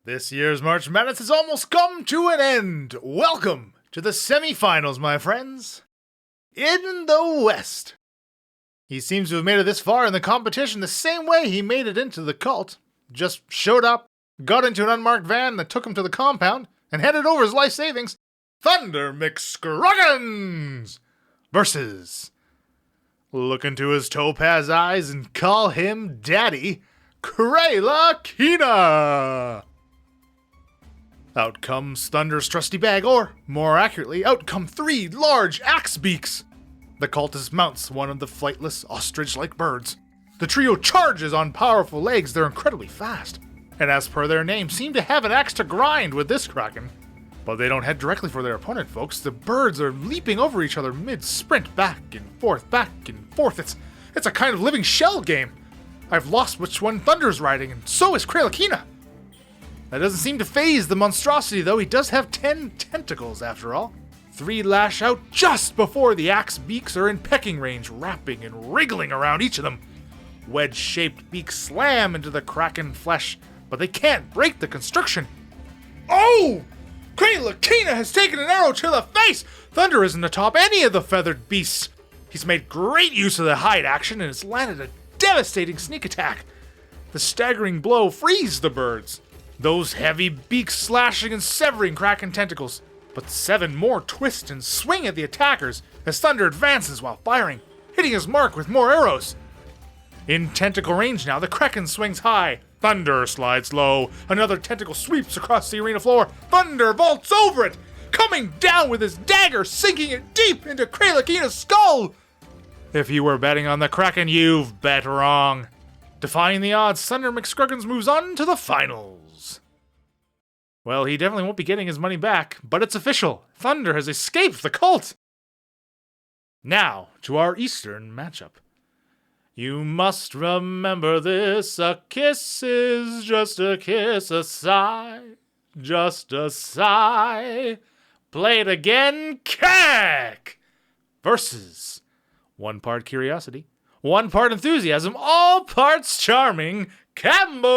This year's March Madness has almost come to an end. Welcome to the semifinals, my friends. In the West, he seems to have made it this far in the competition the same way he made it into the cult. Just showed up, got into an unmarked van that took him to the compound, and handed over his life savings. Thunder McScruggins versus, look into his topaz eyes and call him Daddy, Krayla Keena. Out comes Thunder's trusty bag, or, more accurately, out come 3 large axe beaks. The cultist mounts one of the flightless, ostrich-like birds. The trio charges on powerful legs. They're incredibly fast, and as per their name, seem to have an axe to grind with this kraken. But they don't head directly for their opponent, folks. The birds are leaping over each other mid-sprint, back and forth, back and forth. It's a kind of living shell game. I've lost which one Thunder's riding, and so is Krayla Keena. That doesn't seem to faze the monstrosity, though. He does have 10 tentacles, after all. 3 lash out just before the axe beaks are in pecking range, wrapping and wriggling around each of them. Wedge-shaped beaks slam into the kraken flesh, but they can't break the constriction. Oh! Krayla Keena has taken an arrow to the face! Thunder isn't atop any of the feathered beasts. He's made great use of the hide action and has landed a devastating sneak attack. The staggering blow frees the birds, those heavy beaks slashing and severing kraken tentacles. But 7 more twist and swing at the attackers as Thunder advances while firing, hitting his mark with more arrows. In tentacle range now, the kraken swings high. Thunder slides low. Another tentacle sweeps across the arena floor. Thunder vaults over it, coming down with his dagger, sinking it deep into Krayla Keena's skull. If you were betting on the kraken, you've bet wrong. Defying the odds, Thunder McScruggins moves on to the finals. Well, he definitely won't be getting his money back, but it's official. Thunder has escaped the cult. Now, to our Eastern matchup. You must remember this, a kiss is just a kiss, a sigh, just a sigh. Play it again, Keck! Versus 1 part curiosity, 1 part enthusiasm, all parts charming, Campbell!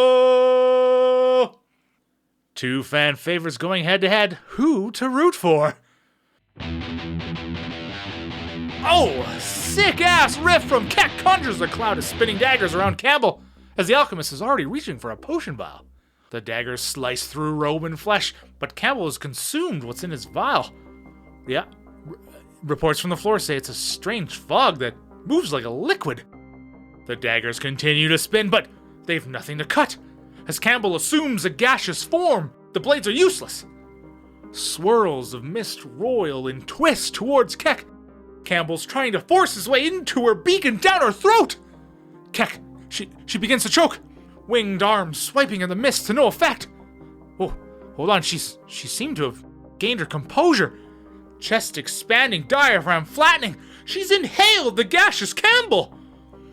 2 fan favorites going head-to-head. Who to root for? Oh, sick-ass riff from Keck conjures a cloud of spinning daggers around Campbell as the alchemist is already reaching for a potion vial. The daggers slice through robe and flesh, but Campbell has consumed what's in his vial. Yeah, reports from the floor say it's a strange fog that moves like a liquid. The daggers continue to spin, but they've nothing to cut. As Campbell assumes a gaseous form, the blades are useless. Swirls of mist roil and twist towards Keck. Campbell's trying to force his way into her beak and down her throat. Keck, she begins to choke. Winged arms swiping in the mist to no effect. Oh, hold on, she seemed to have gained her composure. Chest expanding, diaphragm flattening. She's inhaled the gaseous Campbell.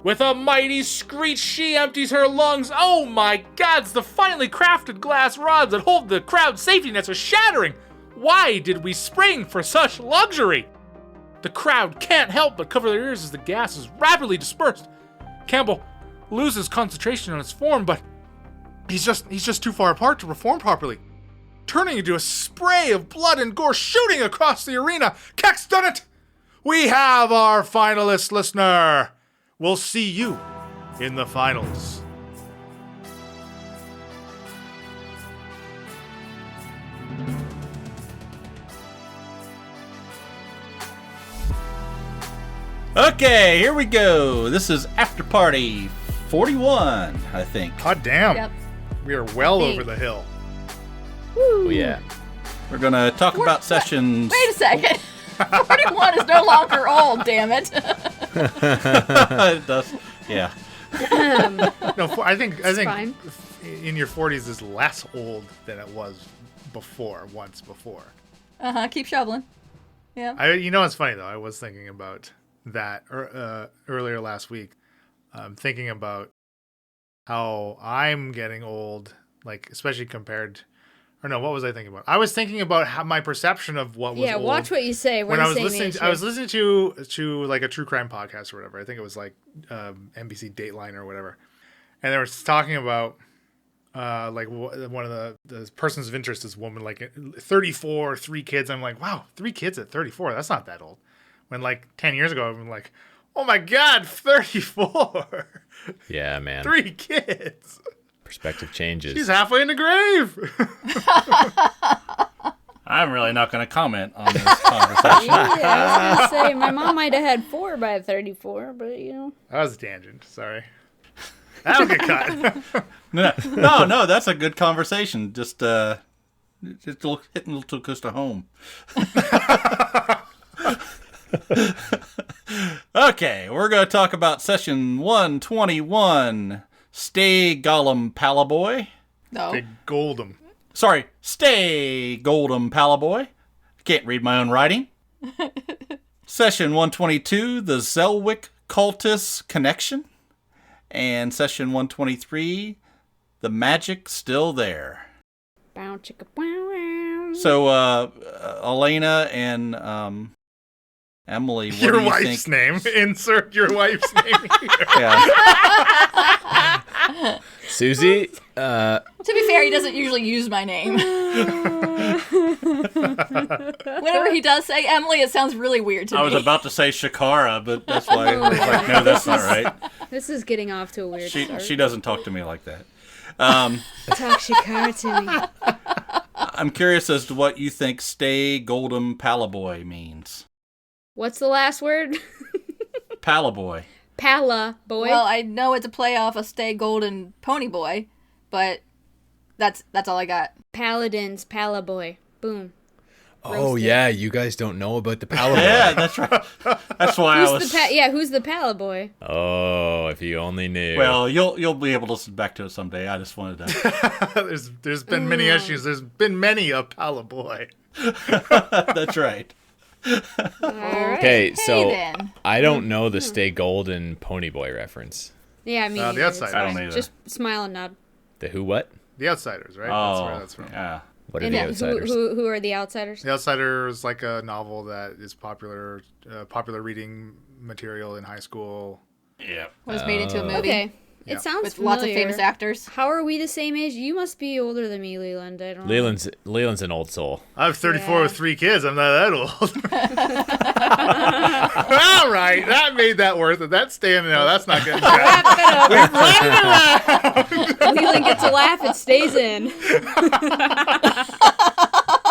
With a mighty screech, she empties her lungs. Oh my gods, the finely crafted glass rods that hold the crowd's safety nets are shattering. Why did we spring for such luxury? The crowd can't help but cover their ears as the gas is rapidly dispersed. Campbell loses concentration on his form, but he's just too far apart to perform properly. Turning into a spray of blood and gore shooting across the arena. Keck's done it! We have our finalist, listener. We'll see you in the finals. Okay, here we go. This is After Party 41, I think. Hot damn. Yep. We are well over the hill. Oh, yeah. We're going to talk about sessions. Wait a second. 41 is no longer old, damn it. It does. Yeah. No, I think fine. in your 40s is less old than it was once before. Keep shoveling. Yeah. It's funny though. I was thinking about that earlier last week. Thinking about how I'm getting old, like especially compared. Or no, what was I thinking about? I was thinking about how my perception of what was old. Yeah, watch what you say. When I was listening to like a true crime podcast or whatever. I think it was like NBC Dateline or whatever, and they were talking about one of the persons of interest is a woman, like 34, 3 kids. I'm like, wow, 3 kids at 34. That's not that old. When like 10 years ago, I'm like, oh my God, 34. Yeah, man. 3 kids. Perspective changes. She's halfway in the grave. I'm really not going to comment on this conversation. I was gonna say my mom might have had 4 by 34, but you know. That was a tangent. Sorry. That'll get cut. No, that's a good conversation. Just hitting a little too close to home. Okay, we're going to talk about session 121. Stay Gollum Palaboy. No. Big Goldum. Sorry, stay Goldum Palaboy. Can't read my own writing. Session 122, the Zelwick Cultist Connection. And session 123, the Magic Still There. Bow chicka bow wow. So, Elena and Emily, what Your do you wife's think? name. Insert your wife's name here. Yeah. Susie, To be fair, he doesn't usually use my name. Whenever he does say Emily, it sounds really weird to me. I was about to say Shakara, but that's why I was like, no, that's not right. This is getting off to a weird start. She doesn't talk to me like that. Talk Shakara to me. I'm curious as to what you think stay Goldum Palaboy means. What's the last word? Palaboy. Pala boy. Well, I know it's a play off of Stay Golden Pony Boy, but that's all I got. Paladins, Pala boy. Boom. oh Roasted. yeah, you guys don't know about the Palaboy. Yeah, that's right. That's why I was. Who's the Pala boy? Oh, if you only knew. Well, you'll be able to listen back to it someday. I just wanted to. There's been many issues. There's been many a pala boy. That's right. All right. okay, so then. I don't know the Stay Golden Ponyboy reference. Yeah, I mean, The Outsiders. I don't either. Just smile and nod. The who what? The Outsiders, right? That's where that's from. Yeah. What are And the who, Outsiders? who are the outsiders? The Outsiders, like a novel that is popular reading material in high school. Yeah. Was made into a movie Okay. Yeah. It sounds with familiar. lots of famous actors. How are we the same age? You must be older than me, Leland. I don't know. Leland's an old soul. I'm 34 Yeah. with 3 kids. I'm not that old. All right, that made that worth it. That's staying. No, that's not getting cut. Leland gets a laugh. It stays in.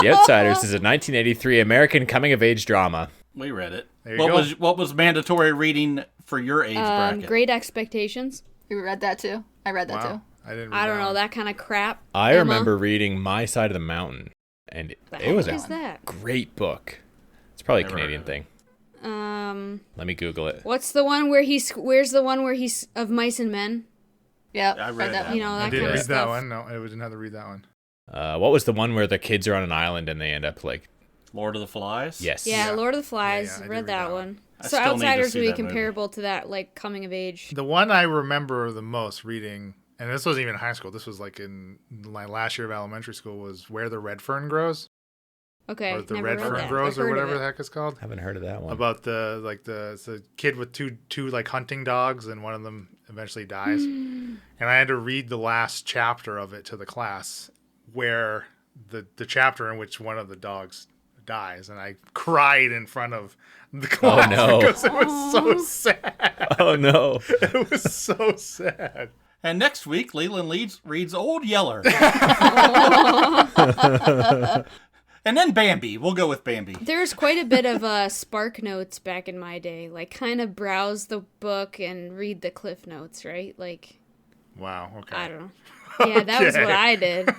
The Outsiders is a 1983 American coming-of-age drama. We read it. There you What go. was mandatory reading for your age bracket? Great Expectations. You read that too? I read that Wow. too. I didn't. I read don't know, one. that kind of crap. I Emma? remember reading My Side of the Mountain, and it was What a is that? great book. It's probably a Never Canadian heard of thing. Let me Google it. What's the one where where's the one where he's of Mice and Men? Yeah, I read that You know, one. that I didn't kind read of that stuff. one. No, I didn't have to read that one. What was the one where the kids are on an island and they end up like... Lord of the Flies? Yes. Yeah, Yeah. Lord of the Flies. Yeah, I did read read that that one. I So still need to Outsiders see would be that movie. comparable to that, like, coming of age. The one I remember the most reading, and this wasn't even in high school. This was like in my last year of elementary school. Was Where the Red Fern Grows, Okay, or The never Red read Fern that. Grows, I've or heard of whatever it. the heck it's called. Haven't heard of that one. About it's a kid with two like hunting dogs, and one of them eventually dies. And I had to read the last chapter of it to the class, where the chapter in which one of the dogs dies, and I cried in front of the class no. because it was so sad. Oh, no. It was so sad. And next week, Leland reads Old Yeller. And then Bambi. We'll go with Bambi. There's quite a bit of Spark Notes back in my day. Like, kind of browse the book and read the Cliff Notes, right? Like, Wow. Okay. I don't know. Yeah, that was what I did.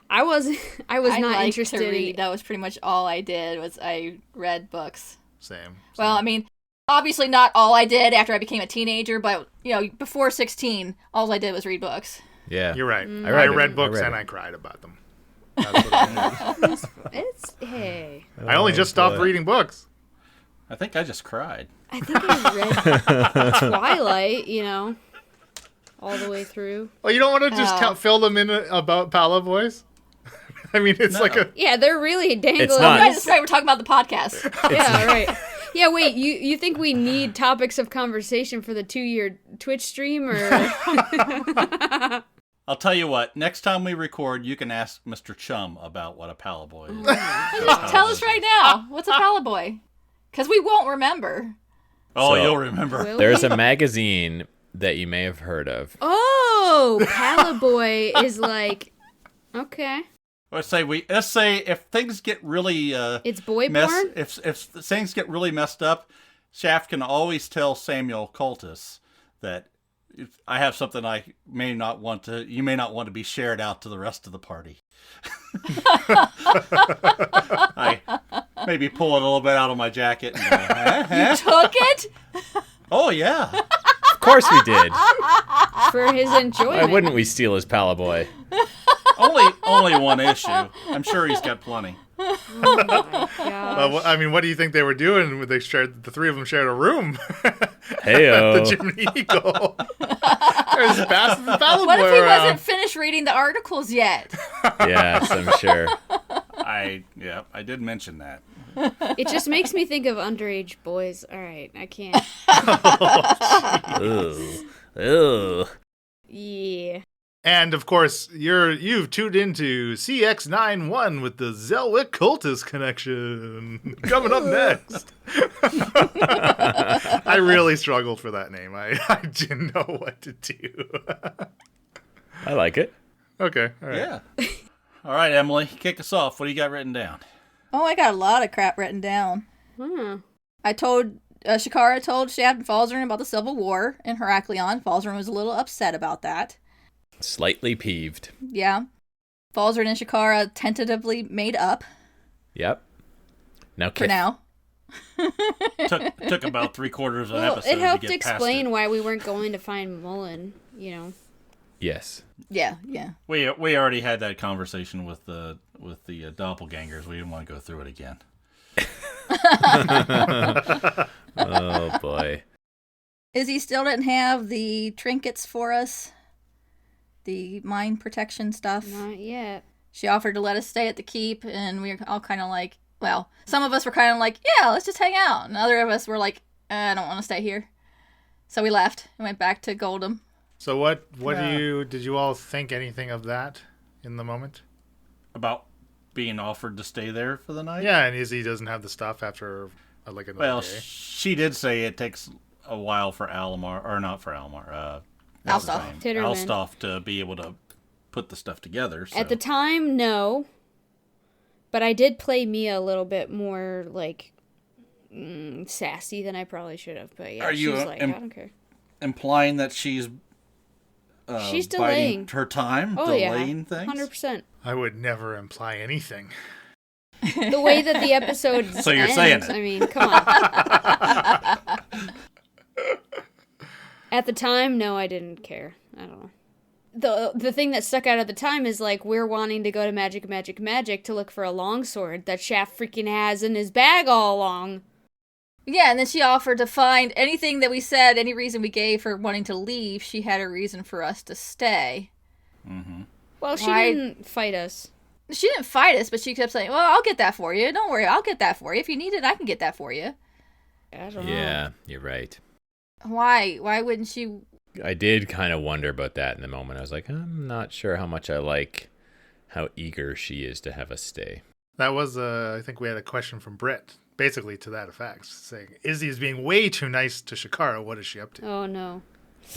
I was I not liked interested to in read. That was pretty much all I did. Was I read books. Same. Well, I mean, obviously not all I did after I became a teenager, but before 16, all I did was read books. Yeah. You're right. Mm. I read read it. books I read and it. I cried about them. That's what I did. It's hey. I only just stopped boy. reading books. I think I just cried. I think I read Twilight, all the way through. Well, you don't want to just Oh. fill them in about Pala Boys? I mean, it's like a... Yeah, they're really dangling. It's not. Guys, that's right. We're talking about the podcast. Yeah, right. Yeah, wait. You think we need topics of conversation for the 2-year Twitch stream, or I'll tell you what. Next time we record, you can ask Mr. Chum about what a Palaboy is. Tell us right now. What's a Palaboy? Because we won't remember. Oh, So- you'll remember. Will There's we? a magazine that you may have heard of. Oh, Palaboy is like, okay. Let's say if things get really It's boy porn? if things get really messed up, Shaft can always tell Samuel Cultus that if I have something you may not want to be shared out to the rest of the party. I maybe pull it a little bit out of my jacket and go, You took it? oh yeah. Of course we did. For his enjoyment. Why wouldn't we steal his Palaboy? Only one issue. I'm sure he's got plenty. Oh my gosh. I mean, what do you think they were doing? The three of them shared a room. Heyo. The Jiminy Eagle. They're just passing the Palaboy What if he around. wasn't finished reading the articles yet? Yes, I'm sure. I did mention that. It just makes me think of underage boys. All right, I can't. Ugh. Ugh. Yeah. And of course, you've tuned into CX91 with the Zelwick Cultist connection. Coming up next. I really struggled for that name. I didn't know what to do. I like it. Okay, all right. Yeah. All right, Emily, kick us off. What do you got written down? Oh, I got a lot of crap written down. Shakara told Shaft and Falzarin about the Civil War in Heraklion. Falzarin was a little upset about that. Slightly peeved. Yeah. Falzarin and Shakara tentatively made up Yep. Now, for now. Took about 3/4 of an Well, episode it helped to get past explain it. why we weren't going to find Mullen, you know. Yes. Yeah. We already had that conversation with the doppelgangers. We didn't want to go through it again. Oh, boy. Izzy still didn't have the trinkets for us. The mine protection stuff. Not yet. She offered to let us stay at the keep, and we were all kind of like, well, some of us were kind of like, yeah, let's just hang out. And other of us were like, I don't want to stay here. So we left and went back to Goldham. So what did you all think anything of that in the moment? About being offered to stay there for the night? Yeah, and Izzy doesn't have the stuff after like another Well, day. she did say it takes a while for Alomar, or not for Alomar, what's his Alstoff. name? Titterman. Alstoff to be able to put the stuff together. So. At the time, no. But I did play Mia a little bit more, like, sassy than I probably should have. But yeah, Are you, she's like, I don't care. implying that she's She's biding delaying. her time, Oh, delaying yeah. things? 100%. I would never imply anything. The way that the episode So you're saying ends, it. I mean, come on. At the time, no, I didn't care. I don't know. The thing that stuck out at the time is, like, we're wanting to go to Magic to look for a longsword that Shaft freaking has in his bag all along. Yeah, and then she offered to find anything that we said, any reason we gave for wanting to leave. She had a reason for us to stay. Mm-hmm. Well, she Why- didn't fight us. She didn't fight us, but she kept saying, well, I'll get that for you. Don't worry, I'll get that for you. If you need it, I can get that for you. I don't know. Yeah, you're right. Why? Why wouldn't she? I did kind of wonder about that in the moment. I was like, I'm not sure how much I like how eager she is to have us stay. That was, I think we had a question from Britt, basically to that effect, saying, Izzy is being way too nice to Shakara. What is she up to? Oh, no.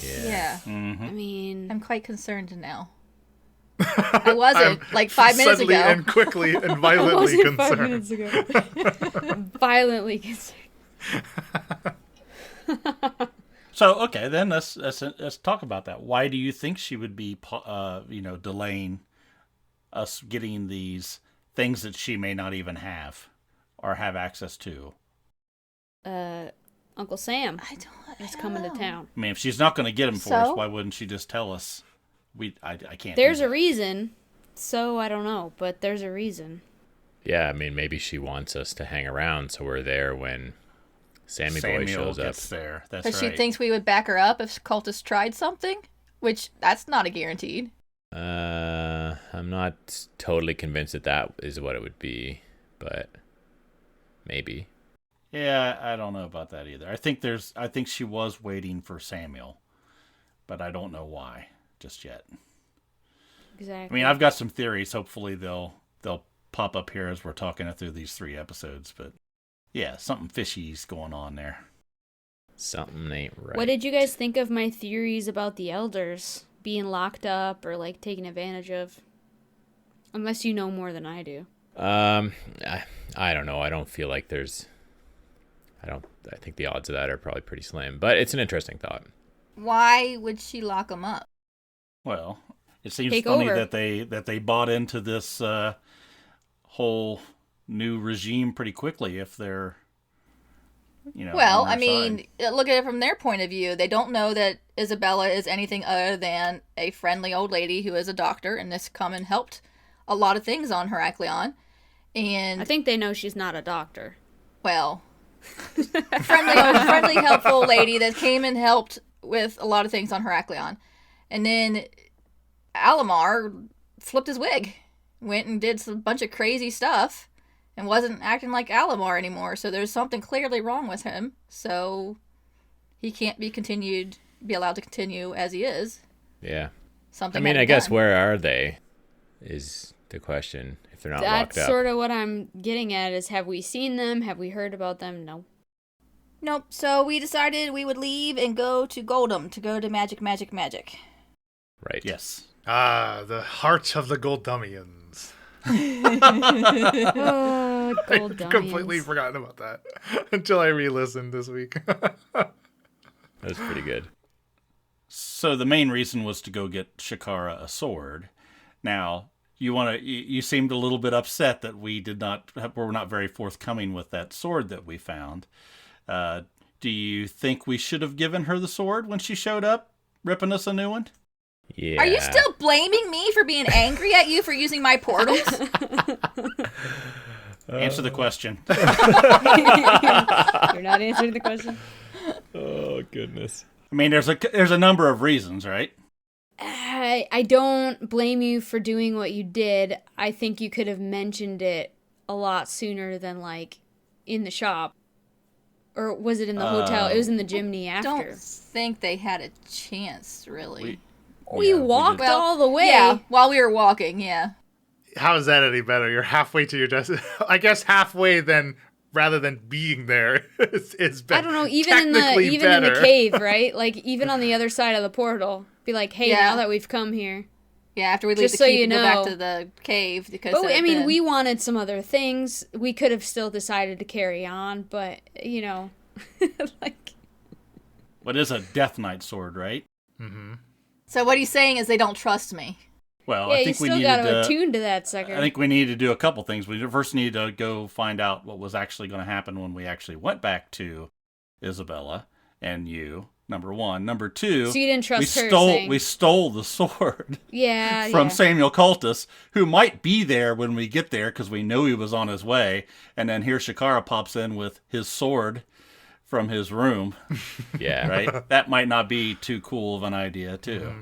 Yeah. Mm-hmm. I mean, I'm quite concerned now. I wasn't like 5 minutes Suddenly ago. and quickly and I violently wasn't 5 concerned. minutes ago. Violently concerned. So okay, then let's talk about that. Why do you think she would be, delaying us getting these things that she may not even have or have access to? Uncle Sam I is don't coming know. to town. I mean, if she's not going to get them for us, So? why wouldn't she just tell us? I can't. There's do a that. reason, so I don't know, but there's a reason. Yeah, I mean, maybe she wants us to hang around so we're there when Sammy Boy shows up. gets there. That's Because right. she thinks we would back her up if cultists tried something, which that's not a guaranteed. I'm not totally convinced that is what it would be, but maybe. Yeah, I don't know about that either. I think she was waiting for Samuel, but I don't know why just yet. Exactly. I mean, I've got some theories. Hopefully they'll pop up here as we're talking it through these 3 episodes. But yeah, something fishy's going on there. Something ain't right. What did you guys think of my theories about the elders being locked up or like taken advantage of? Unless you know more than I do. I don't know. I don't feel like there's. I think the odds of that are probably pretty slim. But it's an interesting thought. Why would she lock them up? Well, it seems Take funny over. that they bought into this whole new regime pretty quickly. If they're, Well, on their I mean, side. look at it from their point of view. They don't know that Isabella is anything other than a friendly old lady who is a doctor, and this come and helped a lot of things on Heracleon. And I think they know she's not a doctor. well, friendly, helpful lady that came and helped with a lot of things on Heracleon. And then Alamar flipped his wig, went and did some bunch of crazy stuff, and wasn't acting like Alamar anymore. So there's something clearly wrong with him. So he can't be allowed to continue as he is. Yeah. Something. I mean, had to I be guess done. where are they is the question. If they're not locked That's up. sort of what I'm getting at is, have we seen them? Have we heard about them? No. Nope. So we decided we would leave and go to Goldham to go to Magic. Right. Yes. Ah, the heart of the Goldumians. Gold I've completely dummies. forgotten about that until I re-listened this week. That's pretty good. So the main reason was to go get Shakara a sword. Now, you seemed a little bit upset that we're not very forthcoming with that sword that we found. Do you think we should have given her the sword when she showed up, ripping us a new one? Yeah. Are you still blaming me for being angry at you for using my portals? Answer the question. You're not answering the question. Oh goodness. I mean, there's a number of reasons, right? I don't blame you for doing what you did. I think you could have mentioned it a lot sooner than like in the shop. Or was it in the hotel? It was in the Jimny after. Don't think they had a chance, really. We walked Well, all the way. Yeah, while we were walking, yeah. How is that any better? You're halfway to your destination. I guess halfway then, rather than being there, it's better. I don't know, even in the cave, right? Like even on the other side of the portal, be like, hey, Yeah. now that we've come here. Yeah, after we leave Just the so keep you and go back know. to the cave. Because But I mean, we wanted some other things. We could have still decided to carry on, but like What is a Death Knight sword, right? So what he's saying is they don't trust me. Well, yeah, I you think we still needed got to to. attune to that sucker. I think we need to do a couple things. We first need to go find out what was actually going to happen when we actually went back to Isabella and you. Number one. Number two. So you didn't trust her. We stole the sword Yeah, from yeah. Samuel Cultus, who might be there when we get there because we know he was on his way. And then here Shakara pops in with his sword from his room. Yeah. Right? That might not be too cool of an idea, too. Mm-hmm.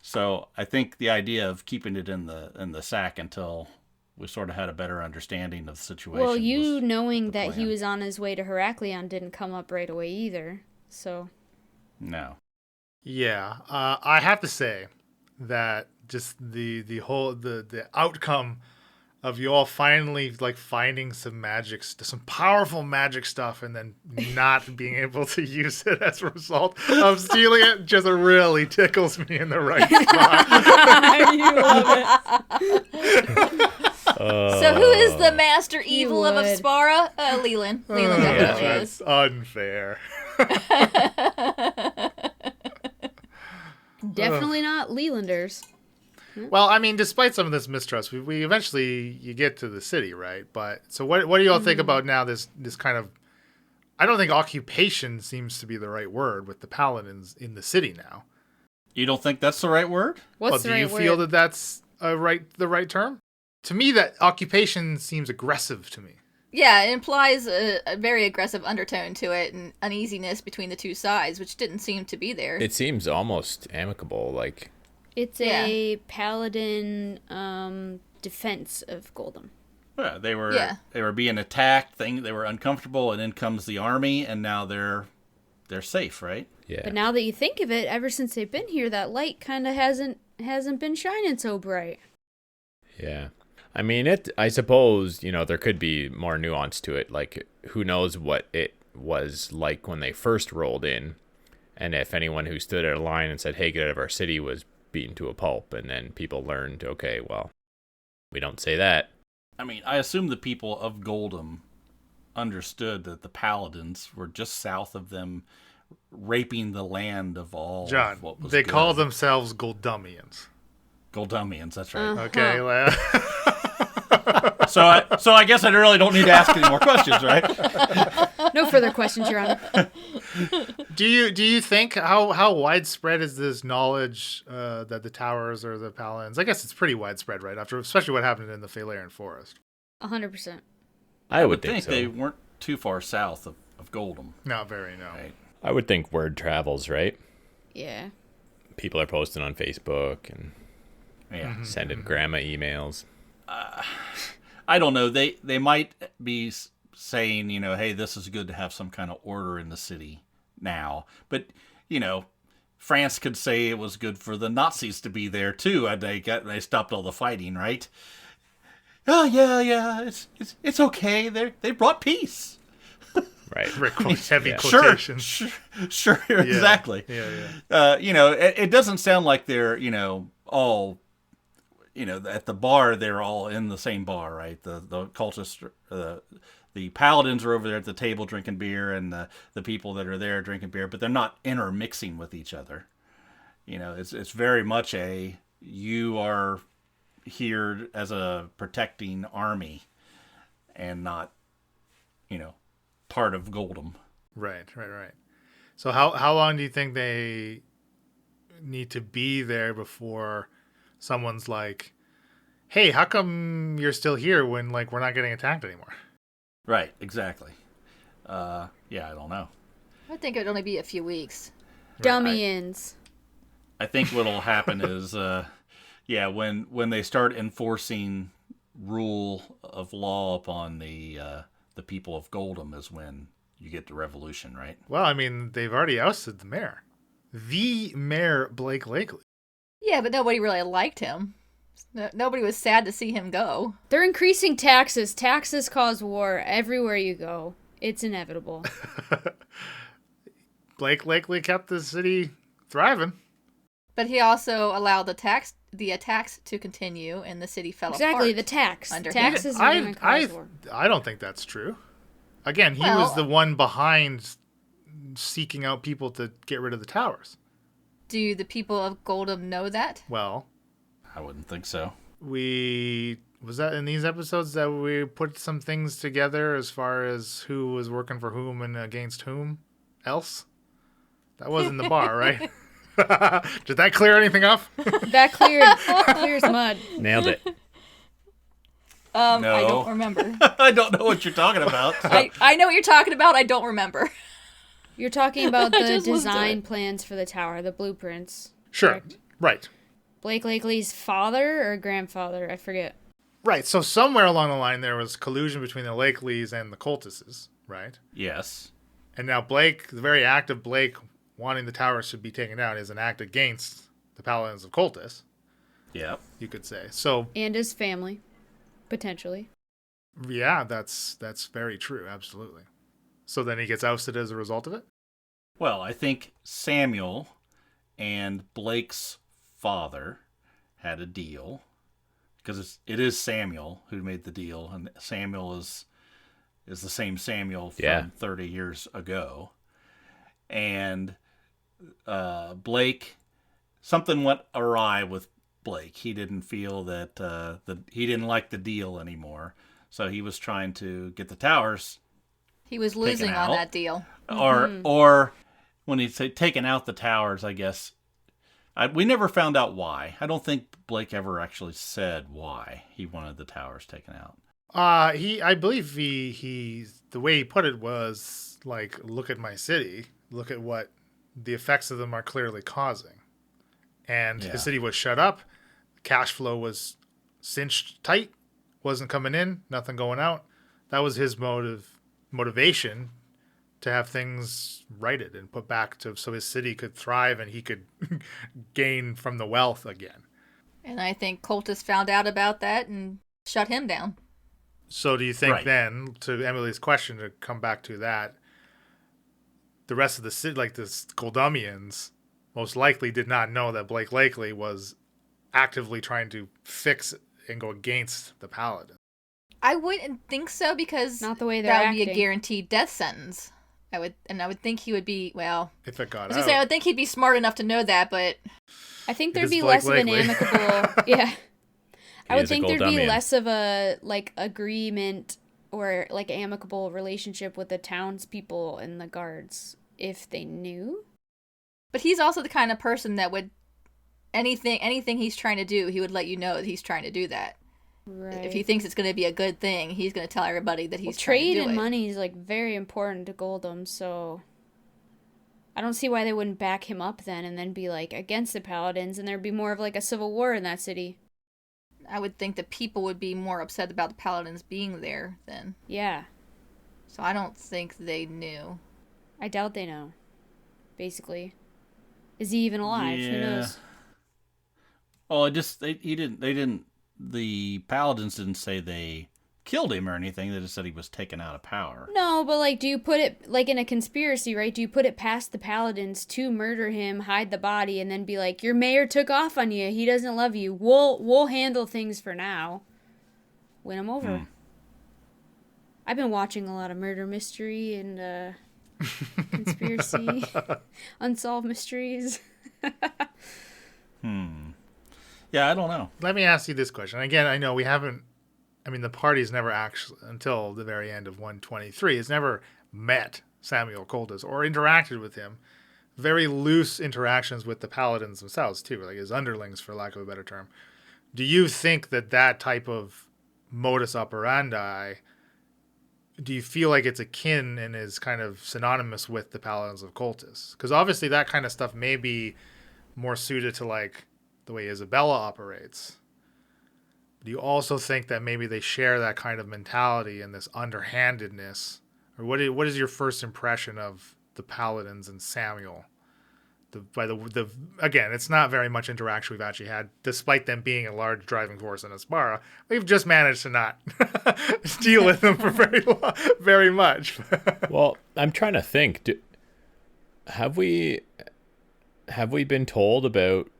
So I think the idea of keeping it in the sack until we sort of had a better understanding of the situation. Well, you was knowing the that he plan. was on his way to Heracleon didn't come up right away either. So No. Yeah, I have to say that just the whole the outcome of you all finally like finding some some powerful magic stuff, and then not being able to use it as a result of stealing it just really tickles me in the right spot. you love it. So who is the master evil of would. Aspara? Leland. Leland definitely is. That's unfair. Definitely not Lelanders. Well, I mean, despite some of this mistrust, we eventually you get to the city, right? But so what do you all think about now this kind of I don't think occupation seems to be the right word with the paladins in the city now. You don't think that's the right word? What's Do the right you word? feel that that's the right term? To me, that occupation seems aggressive to me. Yeah, it implies a very aggressive undertone to it and uneasiness between the two sides, which didn't seem to be there. It seems almost amicable, like It's Yeah. a paladin defense of Goldham. Yeah, they were Yeah. they were being attacked. They were uncomfortable, and in comes the army, and now they're safe, right? yeah. But now that you think of it, ever since they've been here, that light kind of hasn't hasn't been shining so bright. Yeah. I mean, I suppose, there could be more nuance to it. Like, who knows what it was like when they first rolled in. And if anyone who stood at a line and said, hey, get out of our city was beaten to a pulp. And then people learned, okay, well, we don't say that. I mean, I assume the people of Goldham understood that the paladins were just south of them, raping the land of all John, of what was they good. call themselves Goldumians. Goldumians, that's right. Okay, So I guess I really don't need to ask any more questions, right? No further questions, Your Honor. Do you think how widespread is this knowledge that the towers are the paladins? I guess it's pretty widespread, right? After especially what happened in the Faelarian forest. 100%. I would think so. They weren't too far south of Goldham. Not very, no. Right? I would think word travels, right? Yeah. People are posting on Facebook and Yeah. sending grandma emails. I don't know. They might be saying, hey, this is good to have some kind of order in the city now. But, France could say it was good for the Nazis to be there too, and they stopped all the fighting, right? Oh yeah, it's okay. They brought peace. Right. Heavy Yeah. quotations. Sure, exactly. Yeah. It doesn't sound like they're all. At the bar, they're all in the same bar, right? The cultists, the paladins are over there at the table drinking beer, and the people that are there drinking beer, but they're not intermixing with each other. It's very much you are here as a protecting army, and not, part of Goldham. Right. So how long do you think they need to be there before someone's like, hey, how come you're still here when we're not getting attacked anymore? Right, exactly. I don't know. I think it would only be a few weeks. Dummy-ins. I think what'll happen is, when they start enforcing rule of law upon the people of Goldham is when you get the revolution, right? Well, I mean, they've already ousted the mayor. The mayor, Blake Lakely. Yeah, but nobody really liked him. Nobody was sad to see him go. They're increasing taxes. Taxes cause war everywhere you go. It's inevitable. Blake Lakely kept the city thriving. But he also allowed the attacks to continue, and the city fell apart. Exactly, the tax. Under him. Taxes are going to cause war. I don't think that's true. Again, he was the one behind seeking out people to get rid of the towers. Do the people of Goldham know that? Well, I wouldn't think so. Was that in these episodes that we put some things together as far as who was working for whom and against whom else? That wasn't the bar, right? Did that clear anything up? That clears mud. Nailed it. No. I don't remember. I don't know what you're talking about. I know what you're talking about. I don't remember. You're talking about the Just listen to design it. plans for the tower, the blueprints. Sure. Correct. Right. Blake Lakely's father or grandfather? I forget. Right. So somewhere along the line there was collusion between the Lakeleys and the cultists, right? Yes. And now Blake, the very act of Blake wanting the towers to be taken down is an act against the paladins of cultists, Yep. you could say. So And his family, potentially. yeah, that's very true, absolutely. So then he gets ousted as a result of it? Well, I think Samuel and Blake's father had a deal, because it is Samuel who made the deal, and Samuel is the same Samuel from 30 years ago. And Blake, something went awry with Blake. He didn't feel that he didn't like the deal anymore, so he was trying to get the towers. He was losing Taken on out. that deal. Or when he said taking out the towers, I guess we never found out why. I don't think Blake ever actually said why he wanted the towers taken out. I believe he the way he put it was like, look at my city, look at what the effects of them are clearly causing. And Yeah. his city was shut up, cash flow was cinched tight, wasn't coming in, nothing going out. That was his motivation to have things righted and put back to so his city could thrive and he could gain from the wealth again. And I think Cultus found out about that and shut him down. So do you think Right. then, to Emily's question, to come back to that, the rest of the city, like the Goldamians, most likely did not know that Blake Lakely was actively trying to fix and go against the Paladin? I wouldn't think so, because Not the way they're that would be a acting. guaranteed death sentence. I would think he would be, well, If it got I was gonna say, I out. would think he'd be smart enough to know that, but I think It there'd is be Blake less of an Lakely. amicable. Yeah. I would is a think there'd be Goldamian. less of a like agreement or like amicable relationship with the townspeople and the guards if they knew. but he's also the kind of person that would anything he's trying to do, he would let you know that he's trying to do that. Right. If he thinks it's going to be a good thing, he's going to tell everybody that he's trade trying to do and it. money is like very important to Goldham, so I don't see why they wouldn't back him up then and then be like against the Paladins and there'd be more of like a civil war in that city. I would think the people would be more upset about the Paladins being there then. Yeah. So I don't think they knew. I doubt they know. Basically. Is he even alive? Who knows? Oh, the Paladins didn't say they killed him or anything. They just said he was taken out of power. No, but like, do you put it like in a conspiracy, right? Do you put it past the Paladins to murder him, hide the body, and then be like, your mayor took off on you. He doesn't love you. We'll handle things for now. Win him over. I've been watching a lot of murder mystery and conspiracy, unsolved mysteries. Yeah, I don't know. Let me ask you this question. Again, I know we haven't, I mean, the party's never actually, until the very end of 123, has never met Samuel Coldus or interacted with him. Very loose interactions with the Paladins themselves, too, like his underlings, for lack of a better term. Do you think that that type of modus operandi, do you feel like it's akin and is kind of synonymous with the Paladins of Cultus? Because obviously that kind of stuff may be more suited to like the way Isabella operates. Do you also think that maybe they share that kind of mentality and this underhandedness? Or what is your first impression of the Paladins and Samuel? Again, it's not very much interaction we've actually had, despite them being a large driving force in Aspara. We've just managed to not deal with them for very much. Well, I'm trying to think. Have we been told about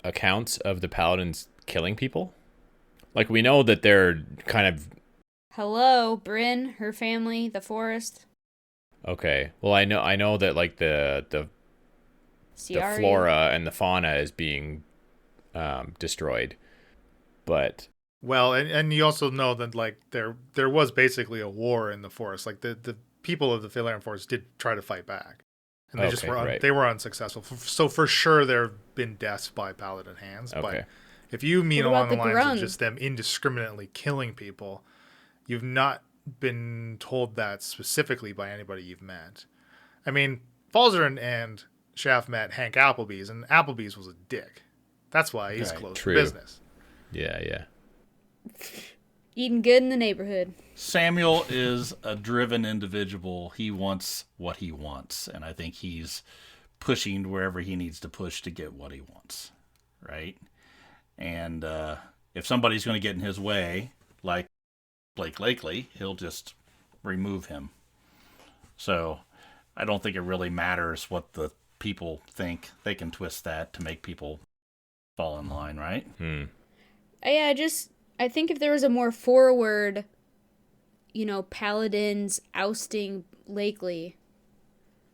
accounts of the Paladins killing people? Like, we know that they're kind of... Hello, Bryn, her family, the forest. Okay. Well, I know that like the Ciari. flora and the fauna is being destroyed. But Well, and you also know that like there was basically a war in the forest. Like the people of the Phaleran forest did try to fight back, and they just Okay, were right. they were unsuccessful. So for sure there have been deaths by Paladin hands. Okay. But if you mean What along about the the lines Grung? of just them indiscriminately killing people, you've not been told that specifically by anybody you've met. I mean, Falzer and Shaft met Hank Applebee's, and Applebee's was a dick. That's why he's Right. closed True. for business. yeah. Eating good in the neighborhood. Samuel is a driven individual. He wants what he wants, and I think he's pushing wherever he needs to push to get what he wants, right? And if somebody's going to get in his way, like Blake Lakely, he'll just remove him. So I don't think it really matters what the people think. They can twist that to make people fall in line, right? Yeah, I think if there was a more forward, Paladins ousting Lakely,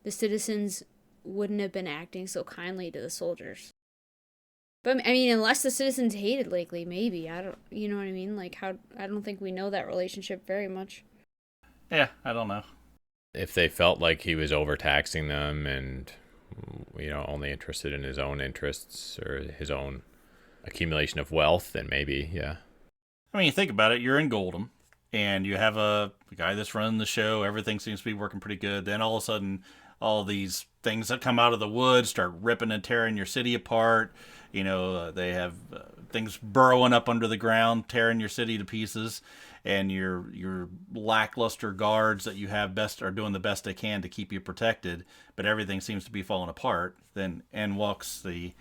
the citizens wouldn't have been acting so kindly to the soldiers. But I mean, unless the citizens hated Lakely, maybe. I don't, you know what I mean? Like, I don't think we know that relationship very much. Yeah, I don't know. If they felt like he was overtaxing them and only interested in his own interests or his own accumulation of wealth, then maybe, yeah. I mean, you think about it, you're in Goldham, and you have a guy that's running the show, everything seems to be working pretty good, then all of a sudden, all these things that come out of the woods start ripping and tearing your city apart. They have things burrowing up under the ground, tearing your city to pieces, and your lackluster guards that you have are doing the best they can to keep you protected, but everything seems to be falling apart. Then in walks the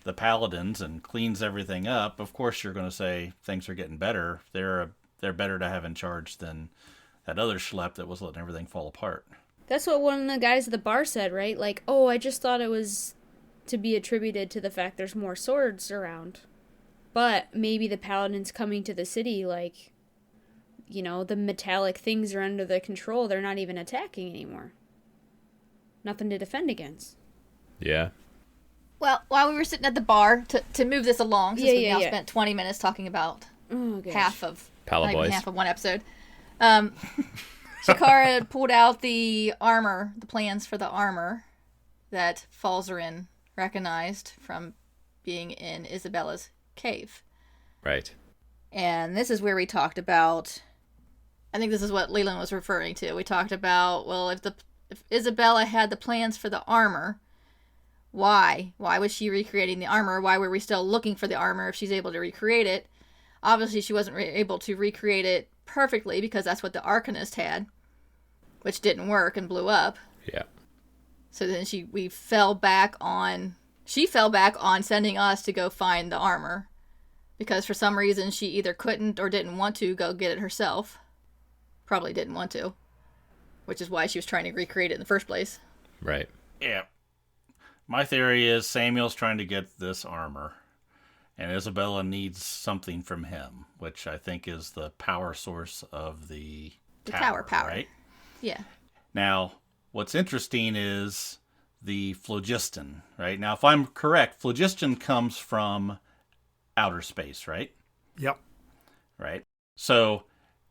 the paladins and cleans everything up, of course you're going to say things are getting better. They're better to have in charge than that other schlep that was letting everything fall apart. That's what one of the guys at the bar said, right? Like, oh, I just thought it was to be attributed to the fact there's more swords around. But maybe the paladins coming to the city, like, you know, the metallic things are under their control. They're not even attacking anymore. Nothing to defend against. Yeah. Well, while we were sitting at the bar, to move this along, since we've now yeah. spent 20 minutes talking about half of Pala not even Boys. half of one episode, Shakara pulled out the armor, the plans for the armor that Falzarin recognized from being in Isabella's cave. Right. And this is where we talked about, I think this is what Leland was referring to. We talked about, well, if Isabella had the plans for the armor, why? Why was she recreating the armor? Why were we still looking for the armor if she's able to recreate it? Obviously, she wasn't able to recreate it perfectly because that's what the Arcanist had, which didn't work and blew up. Yeah. So then she fell back on sending us to go find the armor because for some reason she either couldn't or didn't want to go get it herself. Probably didn't want to, which is why she was trying to recreate it in the first place. Right. Yeah. My theory is Samuel's trying to get this armor, and Isabella needs something from him, which I think is the power source of the tower power. Right? Yeah. Now, what's interesting is the phlogiston, right? Now, if I'm correct, phlogiston comes from outer space, right? Yep. Right. So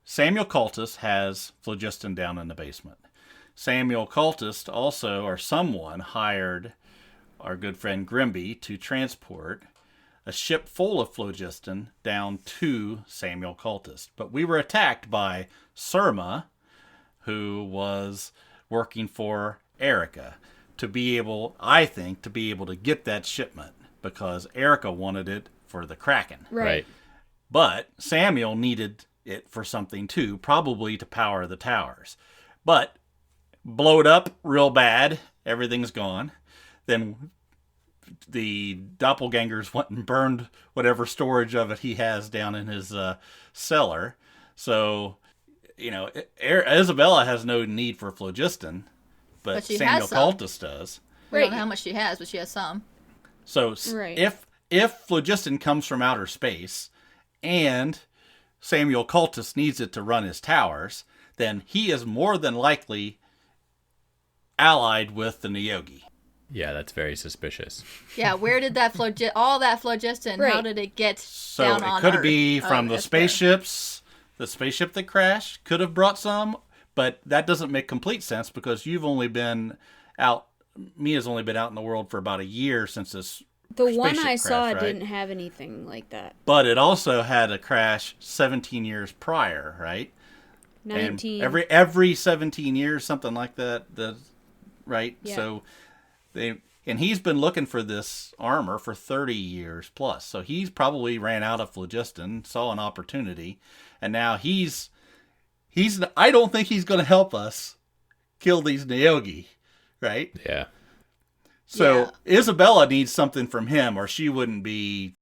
Samuel Cultus has phlogiston down in the basement. Samuel Cultus also, or someone, hired our good friend Grimby to transport a ship full of phlogiston down to Samuel Cultus. But we were attacked by Surma, who was working for Erica, to be able, I think, to be able to get that shipment because Erica wanted it for the Kraken. Right. But Samuel needed it for something too, probably to power the towers. But blow it up real bad, everything's gone. Then the doppelgangers went and burned whatever storage of it he has down in his cellar. So, you know, Isabella has no need for phlogiston, but she Samuel has some. Cultus does. We don't know how much she has, but she has some. So Right. if phlogiston comes from outer space and Samuel Cultus needs it to run his towers, then he is more than likely allied with the Neogi. Yeah, that's very suspicious. Yeah, where did that all that phlogiston, how Right. did it get So down on it could Earth? be from the that's fair. spaceships. The spaceship that crashed could have brought some, but that doesn't make complete sense because you've only been out. Mia's only been out in the world for about a year since this. The one spaceship I saw crash, right? didn't have anything like that. But it also had a crash 17 years prior, right? 19. And every 17 years, something like that. Right. Yeah. So he's been looking for this armor for 30 years plus. So he's probably ran out of phlogiston, saw an opportunity, and now he's. I don't think he's going to help us kill these Neogi, right? Yeah. So Isabella needs something from him, or she wouldn't be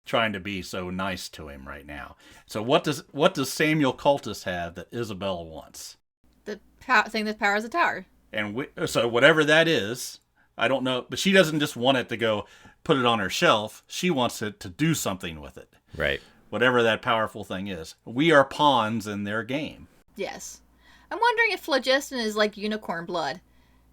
trying to be so nice to him right now. So what does Samuel Cultus have that Isabella wants? The thing that powers the tower. And so whatever that is, I don't know, but she doesn't just want it to go put it on her shelf. She wants it to do something with it. Right. Whatever that powerful thing is. We are pawns in their game. Yes. I'm wondering if phlogiston is like unicorn blood.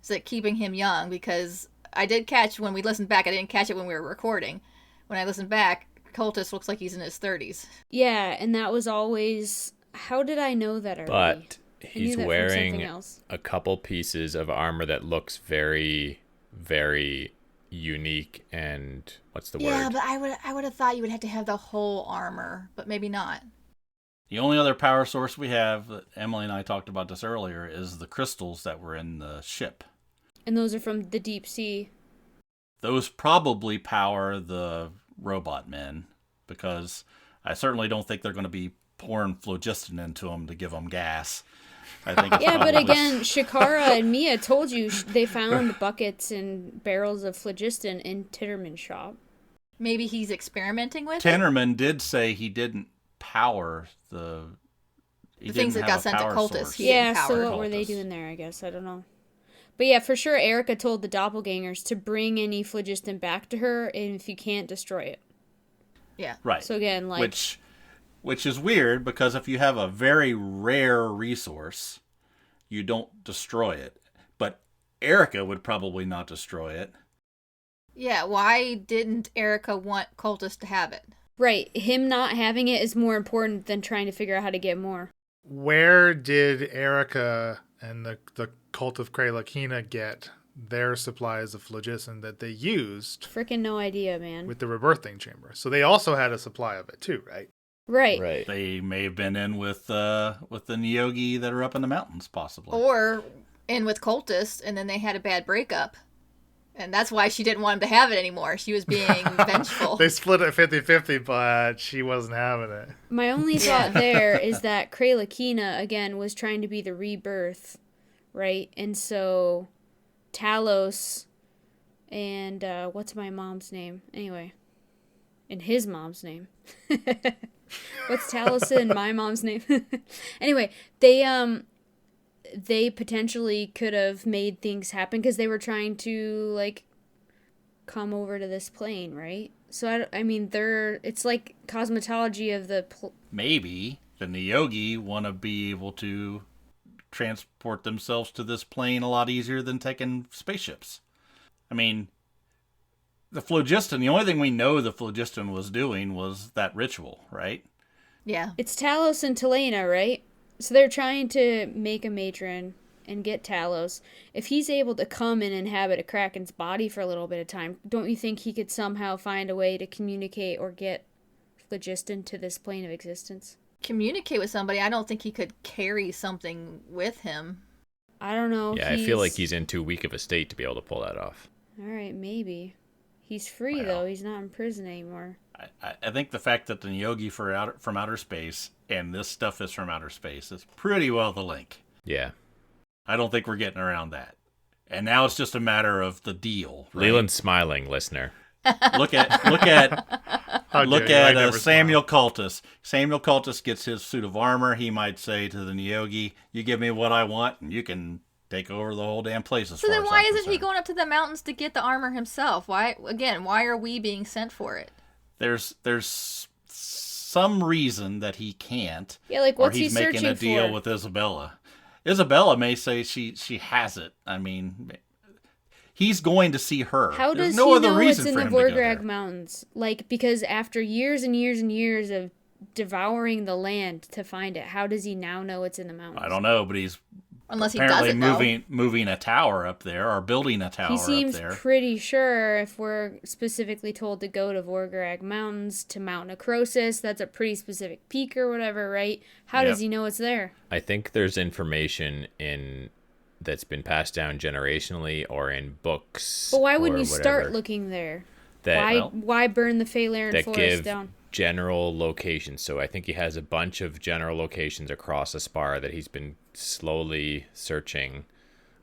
Is it keeping him young? Because I did catch when we listened back, I didn't catch it when we were recording. When I listened back, Cultus looks like he's in his 30s. Yeah, and that was always... How did I know that already? But I knew he's that from wearing something else. a couple pieces of armor that looks very, very unique and what's the Yeah, word? but I would have thought you would have to have the whole armor, but maybe not. The only other power source we have, that Emily and I talked about this earlier, is the crystals that were in the ship. And those are from the deep sea. Those probably power the robot men, because I certainly don't think they're going to be pouring phlogiston into them to give them gas. I think it's Yeah, but probably- again, Shakara and Mia told you they found buckets and barrels of phlogiston in Titterman's shop. Maybe he's experimenting with it? Tennerman did say he didn't power the things that got sent to cultists. Yeah, Power so what were they cultists. doing there, I guess? I don't know. But yeah, for sure, Erica told the doppelgangers to bring any phlogiston back to her, and if you can't, destroy it. Yeah. Right. So again, like... Which is weird, because if you have a very rare resource, you don't destroy it. But Erica would probably not destroy it. Yeah, why didn't Erica want cultists to have it? Right, him not having it is more important than trying to figure out how to get more. Where did Erica and the cult of Kralakina get their supplies of phlogiston that they used Freaking no idea, man. with the rebirthing chamber? So they also had a supply of it too, right? Right. Right. They may have been in with the Nyogi that are up in the mountains, possibly. Or in with cultists, and then they had a bad breakup. And that's why she didn't want him to have it anymore. She was being vengeful. They split it 50-50, but she wasn't having it. My only thought there is that Kralakina, again, was trying to be the rebirth, right? And so Talos and what's my mom's name? Anyway. And his mom's name. What's Talos and my mom's name? Anyway, they potentially could have made things happen because they were trying to, like, come over to this plane, right? So, I mean, it's like cosmetology of the... Maybe the Nyogi want to be able to transport themselves to this plane a lot easier than taking spaceships. I mean, the phlogiston, the only thing we know the phlogiston was doing was that ritual, right? Yeah. It's Talos and Telena, right? So they're trying to make a matron and get Talos. If he's able to come and inhabit a Kraken's body for a little bit of time, don't you think he could somehow find a way to communicate or get phlogiston to this plane of existence? Communicate with somebody. I don't think he could carry something with him. I don't know. Yeah, I feel like he's in too weak of a state to be able to pull that off. All right, maybe. He's free, though. He's not in prison anymore. I think the fact that the Nyogi from outer space and this stuff is from outer space is pretty well the link. Yeah. I don't think we're getting around that. And now it's just a matter of the deal. Right? Leland's smiling, listener. Look at How dare you, I never Samuel Cultus. Samuel Cultus gets his suit of armor. He might say to the Nyogi, "You give me what I want, and you can take over the whole damn place." So then why isn't he going up to the mountains to get the armor himself? Why are we being sent for it? There's some reason that he can't. Yeah, like what's or he's he making a searching deal for? with Isabella. Isabella may say she has it. I mean, he's going to see her. How There's does no he other know reason it's in for the him to go Vorgrag there. Mountains? Like, because after years and years and years of devouring the land to find it, how does he now know it's in the mountains? I don't know, but he's Unless he apparently doesn't know. moving a tower up there or building a tower He seems up there. pretty sure if we're specifically told to go to Vorgrag Mountains to Mount Necrosis, that's a pretty specific peak or whatever, right? How does he know it's there? I think there's information that's been passed down generationally or in books. But why wouldn't or you whatever start looking there? that Why burn the Phalaren that forest give down? general locations? So I think he has a bunch of general locations across Aspara that he's been slowly searching,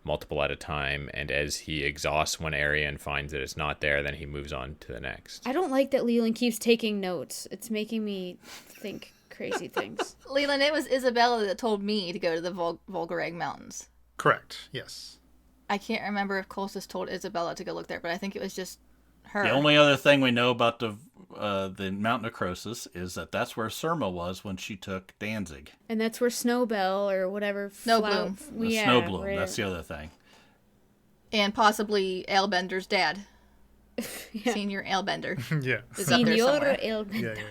multiple at a time, and as he exhausts one area and finds that it's not there, then he moves on to the next. I don't like that Leland keeps taking notes. It's making me think crazy things. Leland, it was Isabella that told me to go to the Volgareg Mountains. Correct, yes. I can't remember if Colsus told Isabella to go look there, but I think it was just her. The only other thing we know about the Mount Necrosis is that that's where Surma was when she took Danzig. And that's where Snowbell or whatever. Snowbloom. The Snowbloom, that's the other thing. And possibly Ailbender's dad. Yeah. Senior Ailbender. Yeah. Is up there Senor somewhere. Elbender. Yeah.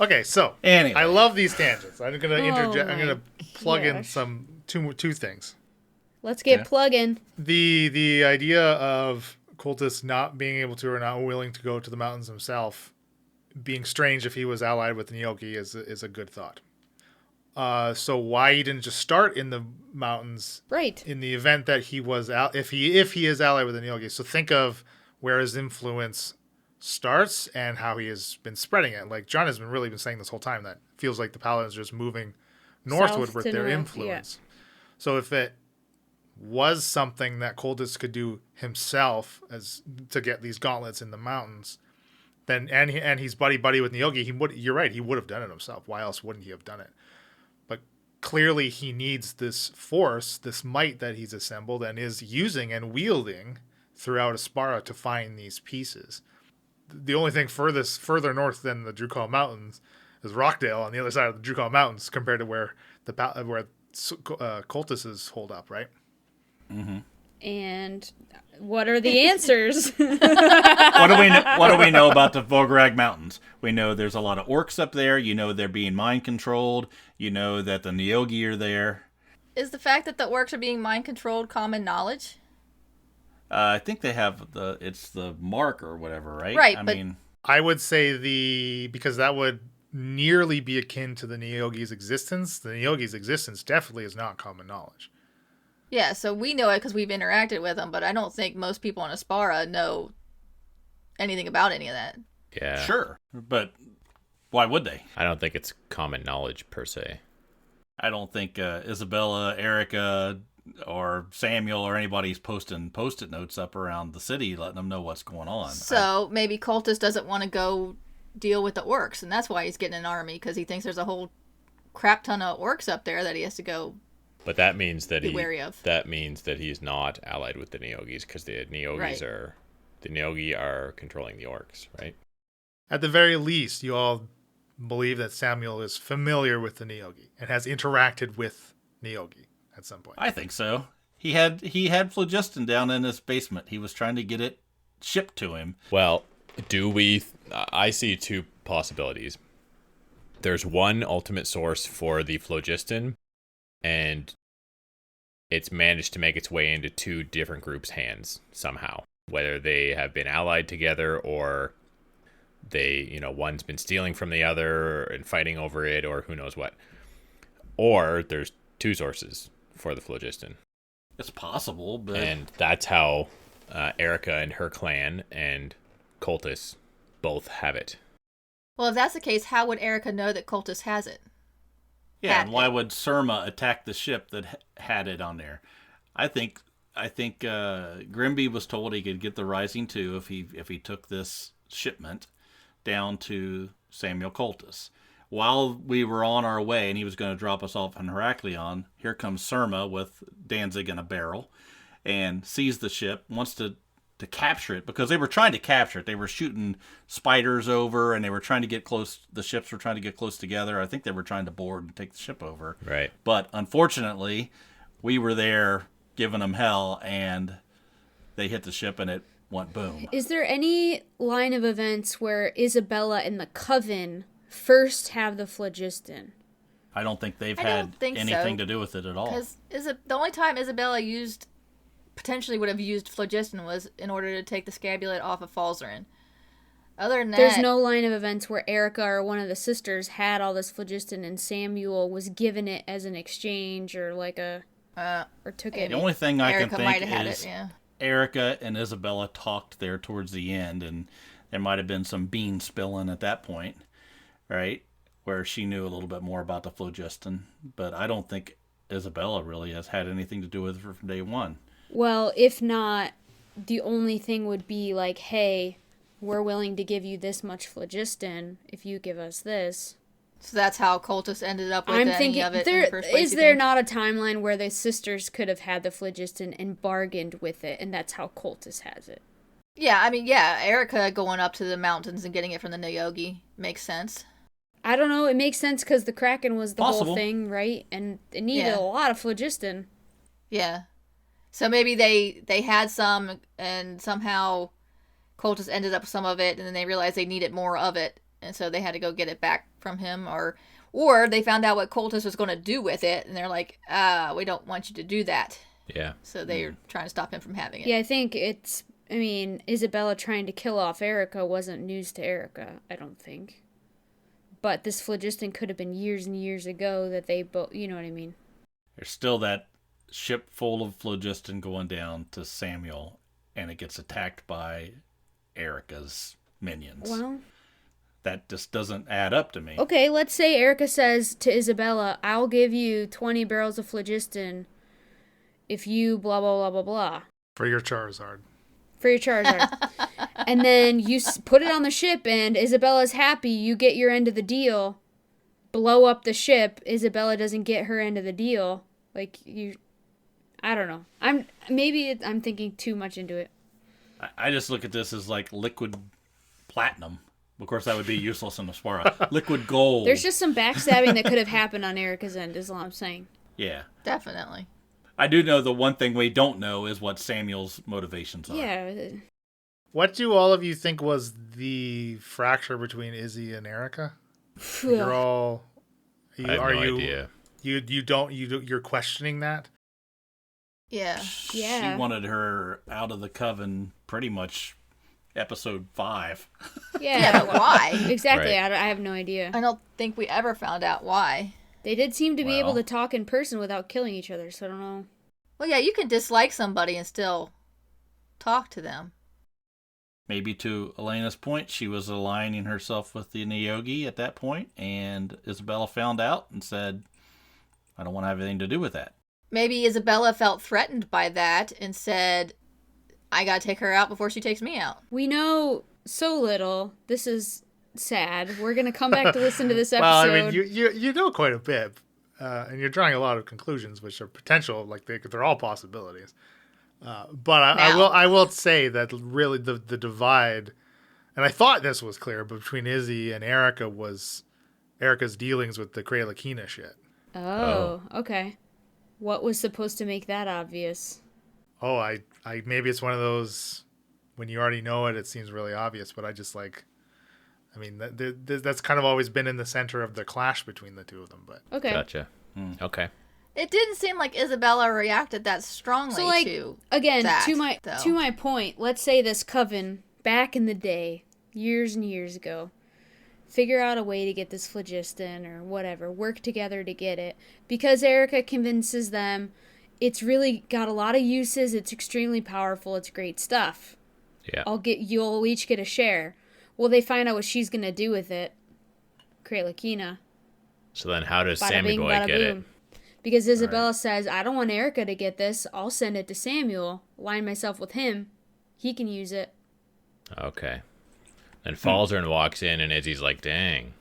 Okay, so Anyway. I love these tangents. I'm gonna interject. I'm my gonna plug in gosh. two things. Let's get Yeah. plugging. The idea of Cultus not being able to or not willing to go to the mountains himself, being strange if he was allied with Nyogi is a good thought. So why he didn't just start in the mountains Right. in the event that he was if he is allied with the Nyogi? So think of where his influence starts and how he has been spreading it. Like John has really been saying this whole time that it feels like the Paladins are just moving northward South with to their north, influence. So if it was something that Cultus could do himself as to get these gauntlets in the mountains, then and he's buddy with Nyogi, you're right, he would have done it himself. Why else wouldn't he have done it? But clearly he needs this force, this might that he's assembled and is using and wielding throughout Aspara to find these pieces. The only thing further north than the Drukhall Mountains is Rockdale on the other side of the Drukhall Mountains compared to where cultists hold up, right? Mm-hmm. And what are the answers? What do we know about the Vograg Mountains? We know there's a lot of orcs up there. You know they're being mind controlled. You know that the Nyogi are there. Is the fact that the orcs are being mind controlled common knowledge? I think they have it's the mark or whatever, right? Right, I but mean, I would say because that would nearly be akin to the Nyogi's existence. The Nyogi's existence definitely is not common knowledge. yeah, so we know it because we've interacted with them, but I don't think most people in Aspara know anything about any of that. Yeah. sure, but why would they? I don't think it's common knowledge per se. I don't think Isabella, Erica, or Samuel or anybody's posting post-it notes up around the city letting them know what's going on. So maybe Cultist doesn't want to go deal with the orcs, and that's why he's getting an army, because he thinks there's a whole crap ton of orcs up there that he has to go. But that means that Be wary of. that means that he's not allied with the Nyogis, because the Nyogi are controlling the orcs, right? At the very least, you all believe that Samuel is familiar with the Nyogi and has interacted with Nyogi at some point. I think so. He had phlogiston down in his basement. He was trying to get it shipped to him. Well, I see two possibilities. There's one ultimate source for the phlogiston, and it's managed to make its way into two different groups' hands somehow. Whether they have been allied together or they, one's been stealing from the other and fighting over it, or who knows what. Or there's two sources for the phlogiston. It's possible, but... And that's how Erica and her clan and Cultists both have it. Well, if that's the case, how would Erica know that Cultist has it? Yeah, and why would Surma attack the ship that had it on there? I think Grimby was told he could get the Rising 2 if he took this shipment down to Samuel Cultus. While we were on our way and he was going to drop us off in Heraklion, here comes Surma with Danzig in a barrel and sees the ship, wants to capture it, because they were trying to capture it. They were shooting spiders over and they were trying to get close. The ships were trying to get close together. I think they were trying to board and take the ship over. Right. But unfortunately, we were there giving them hell and they hit the ship and it went boom. Is there any line of events where Isabella and the Coven first have the phlogiston? I don't think they've I had don't think anything so. to do with it at all. Because the only time Isabella potentially would have used phlogiston was in order to take the scapulet off of Falzarin. Other than that, There's no line of events where Erica or one of the sisters had all this phlogiston and Samuel was given it as an exchange or like or took it. The only thing I Erica can might think have had is it, yeah. Erica and Isabella talked there towards the end, and there might have been some bean spilling at that point, right? Where she knew a little bit more about the phlogiston. But I don't think Isabella really has had anything to do with it from day one. Well, if not, the only thing would be like, hey, we're willing to give you this much phlogiston if you give us this. So that's how Cultus ended up with I'm any thinking, of it in the first place. is there not a timeline where the sisters could have had the phlogiston and bargained with it, and that's how Cultus has it? Yeah, I mean, yeah, Erica going up to the mountains and getting it from the Nyogi makes sense. I don't know, it makes sense because the Kraken was the Possible. whole thing, right? And it needed Yeah. a lot of phlogiston. Yeah. So maybe they had some, and somehow Cultus ended up with some of it, and then they realized they needed more of it, and so they had to go get it back from him, or they found out what Cultus was going to do with it, and they're like, we don't want you to do that. Yeah. So they're trying to stop him from having it. Yeah, I think Isabella trying to kill off Erica wasn't news to Erica, I don't think. But this phlogiston could have been years and years ago that they both, you know what I mean? There's still that ship full of phlogiston going down to Samuel, and it gets attacked by Erica's minions. Well, That just doesn't add up to me. okay, let's say Erica says to Isabella, I'll give you 20 barrels of phlogiston if you blah, blah, blah, blah, blah. For your Charizard. For your Charizard. And then you put it on the ship, and Isabella's happy. You get your end of the deal. Blow up the ship. Isabella doesn't get her end of the deal. Like, I don't know. I'm thinking too much into it. I just look at this as like liquid platinum. Of course, that would be useless in Aspara. Liquid gold. There's just some backstabbing that could have happened on Erica's end, is all I'm saying. Yeah. Definitely. I do know the one thing we don't know is what Samuel's motivations are. Yeah. What do all of you think was the fracture between Izzy and Erica? You're all. I have no idea. You're questioning that? Yeah. Yeah. She wanted her out of the coven pretty much episode 5. Yeah, but why? Exactly. Right. I have no idea. I don't think we ever found out why. They did seem to be able Well. to talk in person without killing each other, so I don't know. Well, yeah, you can dislike somebody and still talk to them. Maybe to Elena's point, she was aligning herself with the Neogi at that point, and Isabella found out and said, I don't want to have anything to do with that. Maybe Isabella felt threatened by that and said, I gotta take her out before she takes me out. We know so little. This is sad. We're going to come back to listen to this episode. Well, I mean, you know quite a bit, and you're drawing a lot of conclusions, which are potential, like they're all possibilities. But I will say that really the divide, and I thought this was clear, but between Izzy and Erica was Erica's dealings with the Kralakina shit. Oh, okay. What was supposed to make that obvious? Oh, I maybe it's one of those when you already know it, it seems really obvious, but I just like, I mean, that's kind of always been in the center of the clash between the two of them. But Okay. Gotcha. Okay. It didn't seem like Isabella reacted that strongly So, like, to again, that, to my point, let's say this coven, back in the day, years and years ago, figure out a way to get this phlogiston or whatever, work together to get it. Because Erica convinces them it's really got a lot of uses, it's extremely powerful, it's great stuff. Yeah. You'll each get a share. Well, they find out what she's going to do with it. Kralakina. So then how does Bada Sammy bing, Boy bada get it? boom. Because Isabella says, I don't want Erica to get this. I'll send it to Samuel. Align myself with him. He can use it. Okay. Then Falzern walks in and Izzy's like, dang.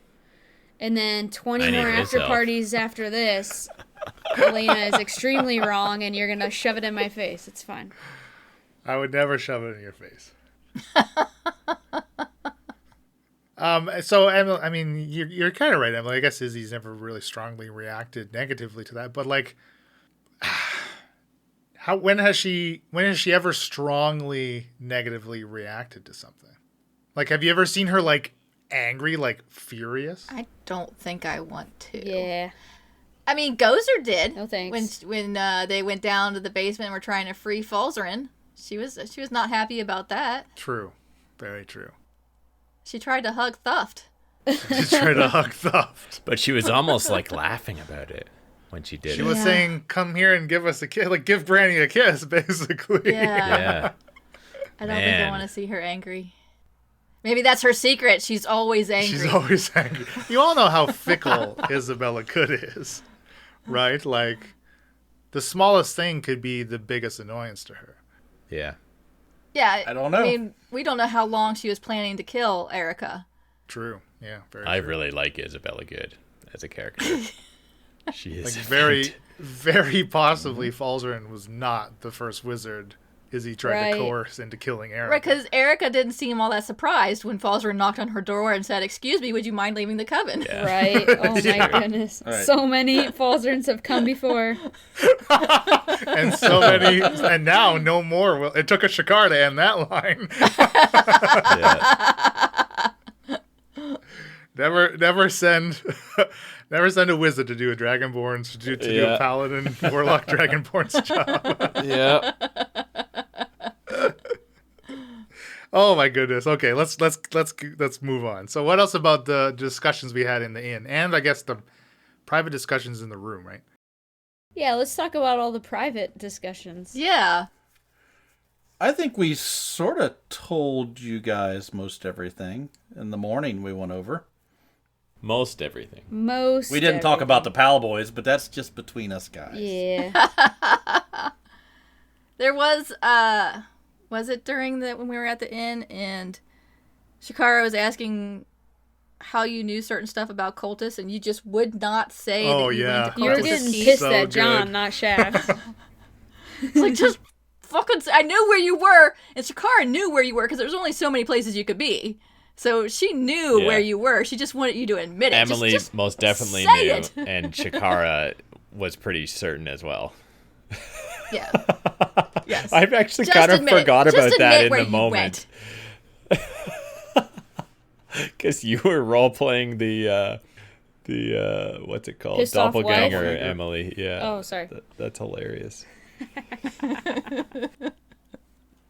And then 20 I need more his after help. parties after this. Elena is extremely wrong, and you're going to shove it in my face. It's fine. I would never shove it in your face. So Emily, I mean, you're kind of right, Emily. I guess Izzy's never really strongly reacted negatively to that, but like, when has she ever strongly negatively reacted to something? Like, have you ever seen her like angry, like furious? I don't think I want to. Yeah. I mean, Gozer did. No thanks. When they went down to the basement and were trying to free Falzarin. She was not happy about that. True. Very true. She tried to hug Thuft. She tried to hug Thuft. But she was almost like laughing about it when she did She it. was saying, come here and give us a kiss. Like, give Brandy a kiss, basically. Yeah. Yeah. I don't think I want to see her angry. Maybe that's her secret. She's always angry. She's always angry. You all know how fickle Isabella Good is, right? Like, the smallest thing could be the biggest annoyance to her. Yeah. Yeah. I don't know. I mean, we don't know how long she was planning to kill Erica. True. Yeah, very I true. really like Isabella Good as a character. She is Like, very possibly Falzarin was not the first wizard Izzy tried to coerce into killing Erica. Right, because Erica didn't seem all that surprised when Falzarin knocked on her door and said, "Excuse me, would you mind leaving the coven?" Yeah. Right. Oh my goodness. Right. So many Falzarns have come before. And so many, and now no more. Well, it took a Shakar to end that line. Yeah. Never send a wizard to do a Dragonborn's to do a paladin warlock Dragonborn's job. Yeah. Oh my goodness. Okay, let's move on. So what else about the discussions we had in the inn, and I guess the private discussions in the room, right? Yeah, let's talk about all the private discussions. Yeah. I think we sort of told you guys most everything in the morning we went over. Most everything. We didn't talk about the Pal Boys, but that's just between us guys. Yeah. There was Was it during when we were at the inn and Shakara was asking how you knew certain stuff about cultists, and you just would not say that you went to You're cultist getting keep? pissed So at John, good. not Shaft. It's like, just fucking I knew where you were, and Shakara knew where you were because there was only so many places you could be. So she knew where you were. She just wanted you to admit it. Emily just most definitely say knew, it. and Shakara was pretty certain as well. Yeah. Yes. I've actually Just kind of admit it. forgot Just about that admit in where the you moment. went. Because you were role playing the what's it called? Pissed off wife? Doppelganger, Emily. Yeah. Oh, sorry. That's hilarious.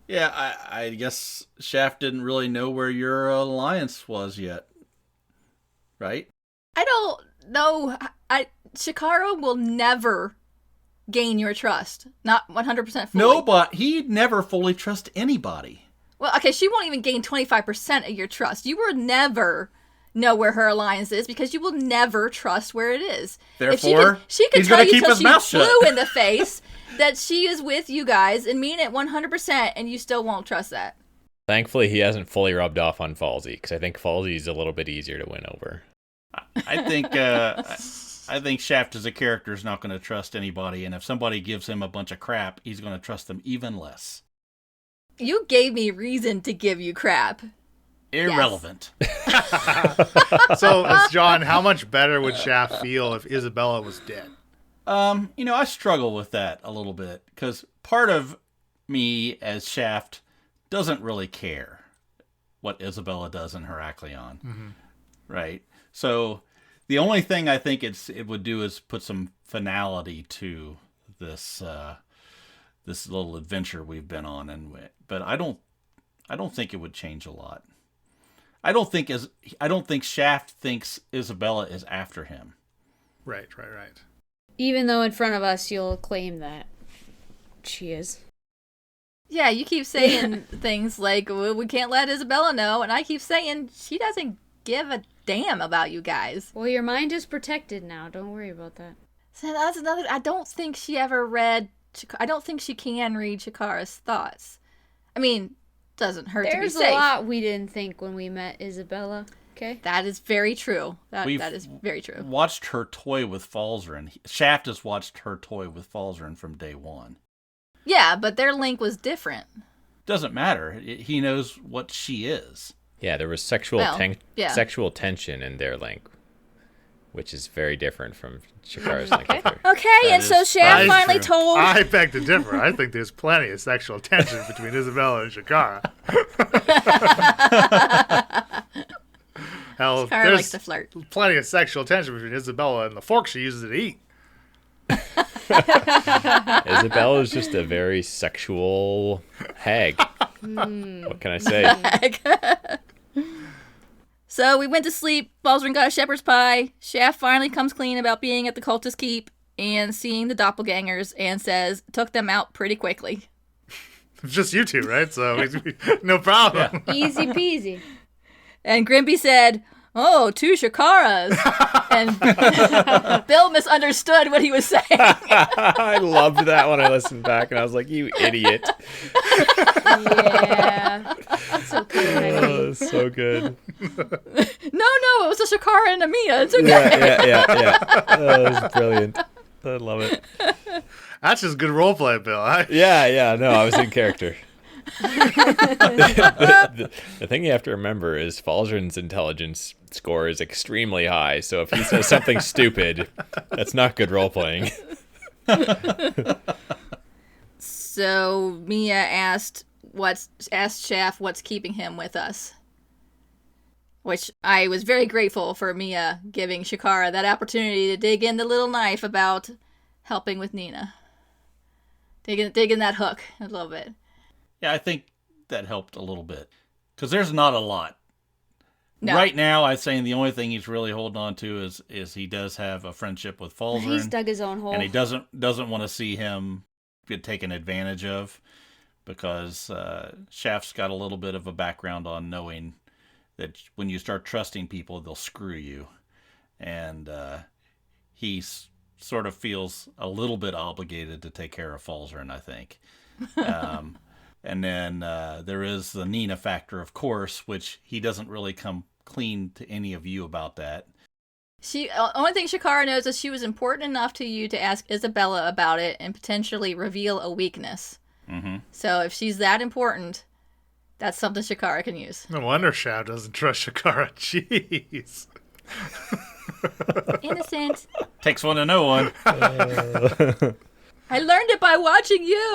Yeah, I guess Shaft didn't really know where your alliance was yet. Right? I don't know. Shakara will never gain your trust. Not 100% fully. No, but he'd never fully trust anybody. Well, okay, she won't even gain 25% of your trust. You will never know where her alliance is because you will never trust where it is. Therefore, she could he's tell gonna you keep till his she's mouth shut. blue in the face that she is with you guys and mean it 100%, and you still won't trust that. Thankfully, he hasn't fully rubbed off on Falsey, because I think Falsey's a little bit easier to win over. I think I think Shaft as a character is not going to trust anybody, and if somebody gives him a bunch of crap, he's going to trust them even less. You gave me reason to give you crap. Irrelevant. So, John, how much better would Shaft feel if Isabella was dead? I struggle with that a little bit because part of me as Shaft doesn't really care what Isabella does in Heracleon, right? So the only thing I think it would do is put some finality to this this little adventure we've been on, but I don't think it would change a lot. I don't think Shaft thinks Isabella is after him. Right. Even though in front of us you'll claim that she is. Yeah, you keep saying things like, well, we can't let Isabella know, and I keep saying she doesn't give a damn about you guys. Well, your mind is protected now. Don't worry about that. So that's another. I don't think she ever read. I don't think she can read Shakara's thoughts. I mean, doesn't hurt to be There's safe. a lot we didn't think when we met Isabella. Okay. That is very true. That We've is very true. Watched her toy with Falzarin. Shaft has watched her toy with Falzarin from day one. Yeah, but their link was different. Doesn't matter. He knows what she is. Yeah, there was sexual yeah. sexual tension in their link, which is very different from Shakara's link with her. Okay, and so Shaft finally told. I beg to differ. I think there's plenty of sexual tension between Isabella and Shakara. Hell, Shakara there's likes to flirt. plenty of sexual tension between Isabella and the fork she uses to eat. Isabella is just a very sexual hag. What can I say? So we went to sleep. Balzarin got a shepherd's pie. Shaft finally comes clean about being at the cultist keep and seeing the doppelgangers and says, took them out pretty quickly. It's just you two, right? So no problem. Easy peasy. And Grimby said, oh, 2 Shakaras. And Bill misunderstood what he was saying. I loved that when I listened back, and I was like, you idiot. Yeah. That's okay. Oh, so good. No, it was a Shakara and a Mia. It's okay. Yeah. That was brilliant. I love it. That's just good roleplay, Bill. Yeah, no, I was in character. The thing you have to remember is Falzarin's intelligence score is extremely high, so if he says something stupid, that's not good role-playing. So Mia asked Shaft what's keeping him with us. Which I was very grateful for Mia giving Shakara that opportunity to dig in the little knife about helping with Nina. Dig in that hook a little bit. Yeah, I think that helped a little bit. Because there's not a lot. No. Right now, I'd say the only thing he's really holding on to is he does have a friendship with Falzarin. He's dug his own hole. And he doesn't want to see him get taken advantage of. Because Shaft's got a little bit of a background on knowing that when you start trusting people, they'll screw you. And he sort of feels a little bit obligated to take care of Falzarin, I think. And then there is the Nina factor, of course, which he doesn't really come clean to any of you about that. Only thing Shakara knows is she was important enough to you to ask Isabella about it and potentially reveal a weakness. Mm-hmm. So if she's that important, that's something Shakara can use. No wonder Shav doesn't trust Shakara. Jeez. Innocent. Takes one to know one. I learned it by watching you.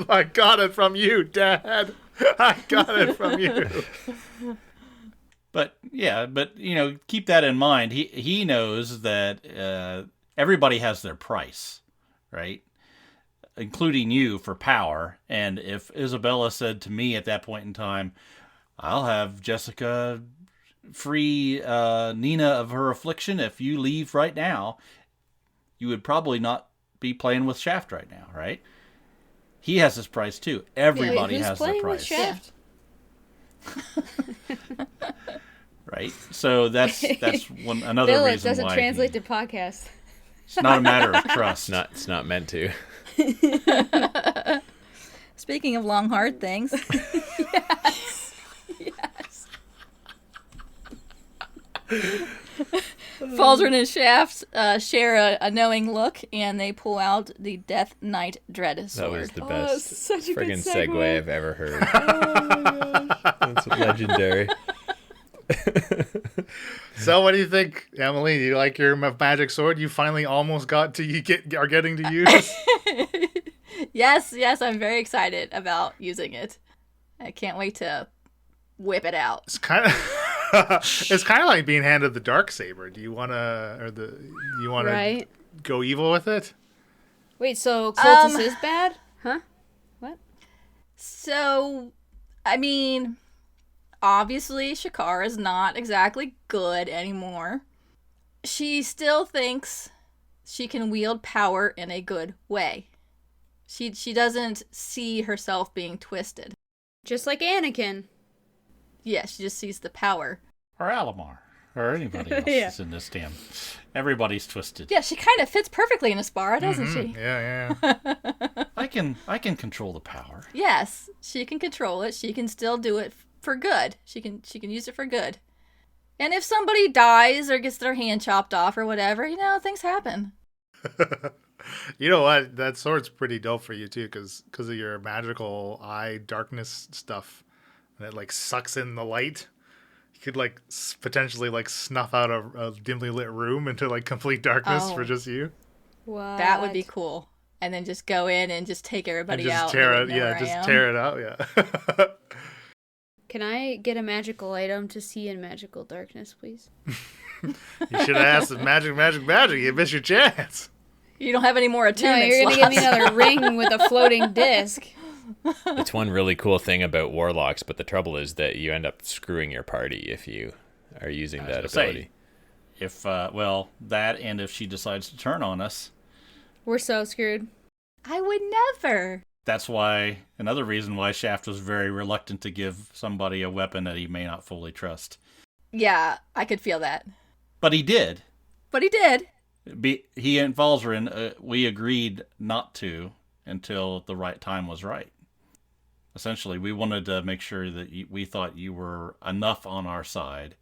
I got it from you, Dad. I got it from you. But keep that in mind. He knows that everybody has their price, right? Including you for power. And if Isabella said to me at that point in time, I'll have Jessica free Nina of her affliction if you leave right now, you would probably not be playing with Shaft right now, right? He has his price too. Everybody Who's has their playing price. with Shaft? Right? So that's another Bill, it reason doesn't why translate to podcast. it's not a matter of trust. It's not meant to. Speaking of long, hard things. Yes. Falzern and Shaft share a knowing look, and they pull out the Death Knight Dread sword. That was the that's best such a good friggin' segue. segue I've ever heard. Oh my gosh. That's legendary. So, what do you think, Emily? Do you like your magic sword? You finally almost got to are getting to use. Yes, I'm very excited about using it. I can't wait to whip it out. It's kind of like being handed the dark saber. Do you want to Right. go evil with it? Wait, so Cultus is bad? Huh? What? So, I mean, obviously Shakara is not exactly good anymore. She still thinks she can wield power in a good way. She doesn't see herself being twisted. Just like Anakin. Yeah, she just sees the power. Or Alamar. Or anybody else Yeah. is in this damn. Everybody's twisted. Yeah, she kind of fits perfectly in Aspara, doesn't she? Yeah. I can control the power. Yes, she can control it. She can still do it for good. She can use it for good. And if somebody dies or gets their hand chopped off or whatever, things happen. You know what? That sword's pretty dope for you too, because of your magical eye darkness stuff, and it like sucks in the light. You could like potentially like snuff out a dimly lit room into like complete darkness for just you. What? That would be cool. And then just go in and just take everybody And just out. tear and it. they know Yeah, where I just am. tear it out. Yeah. Can I get a magical item to see in magical darkness, please? You should have asked if magic. You missed your chance. You don't have any more No, attunement you're gonna give me slots. another ring with a floating disc. It's one really cool thing about warlocks, but the trouble is that you end up screwing your party if you are using that was gonna ability. say, if that, and if she decides to turn on us, We're so screwed. I would never. that's why another reason why Shaft was very reluctant to give somebody a weapon that he may not fully trust. Yeah, I could feel that. But he did. But he did. He and Falzarin, we agreed not to until the right time was right. Essentially, we wanted to make sure that we thought you were enough on our side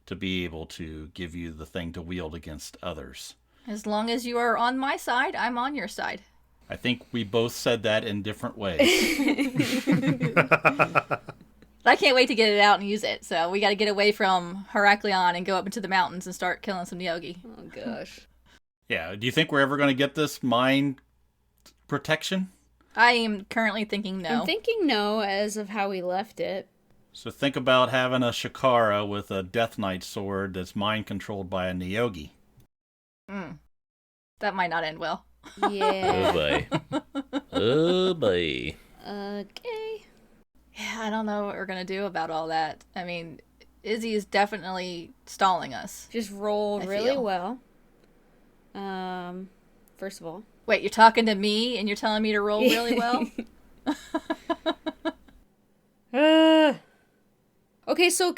to be able to give you the thing to wield against others. As long as you are on my side, I'm on your side. I think we both said that in different ways. I can't wait to get it out and use it. So we got to get away from Heraklion and go up into the mountains and start killing some Neogi. Oh gosh. Yeah, do you think we're ever going to get this mind protection? I am currently thinking no. I'm thinking no as of how we left it. So think about having a Shakara with a Death Knight sword that's mind controlled by a Neogi. That might not end well. Oh Yeah. boy. Oh boy. Okay. Yeah, I don't know what we're going to do about all that. I mean, Izzy is definitely stalling us. Just roll I really feel. well. First of all. Wait, you're talking to me and you're telling me to roll really well? Okay, so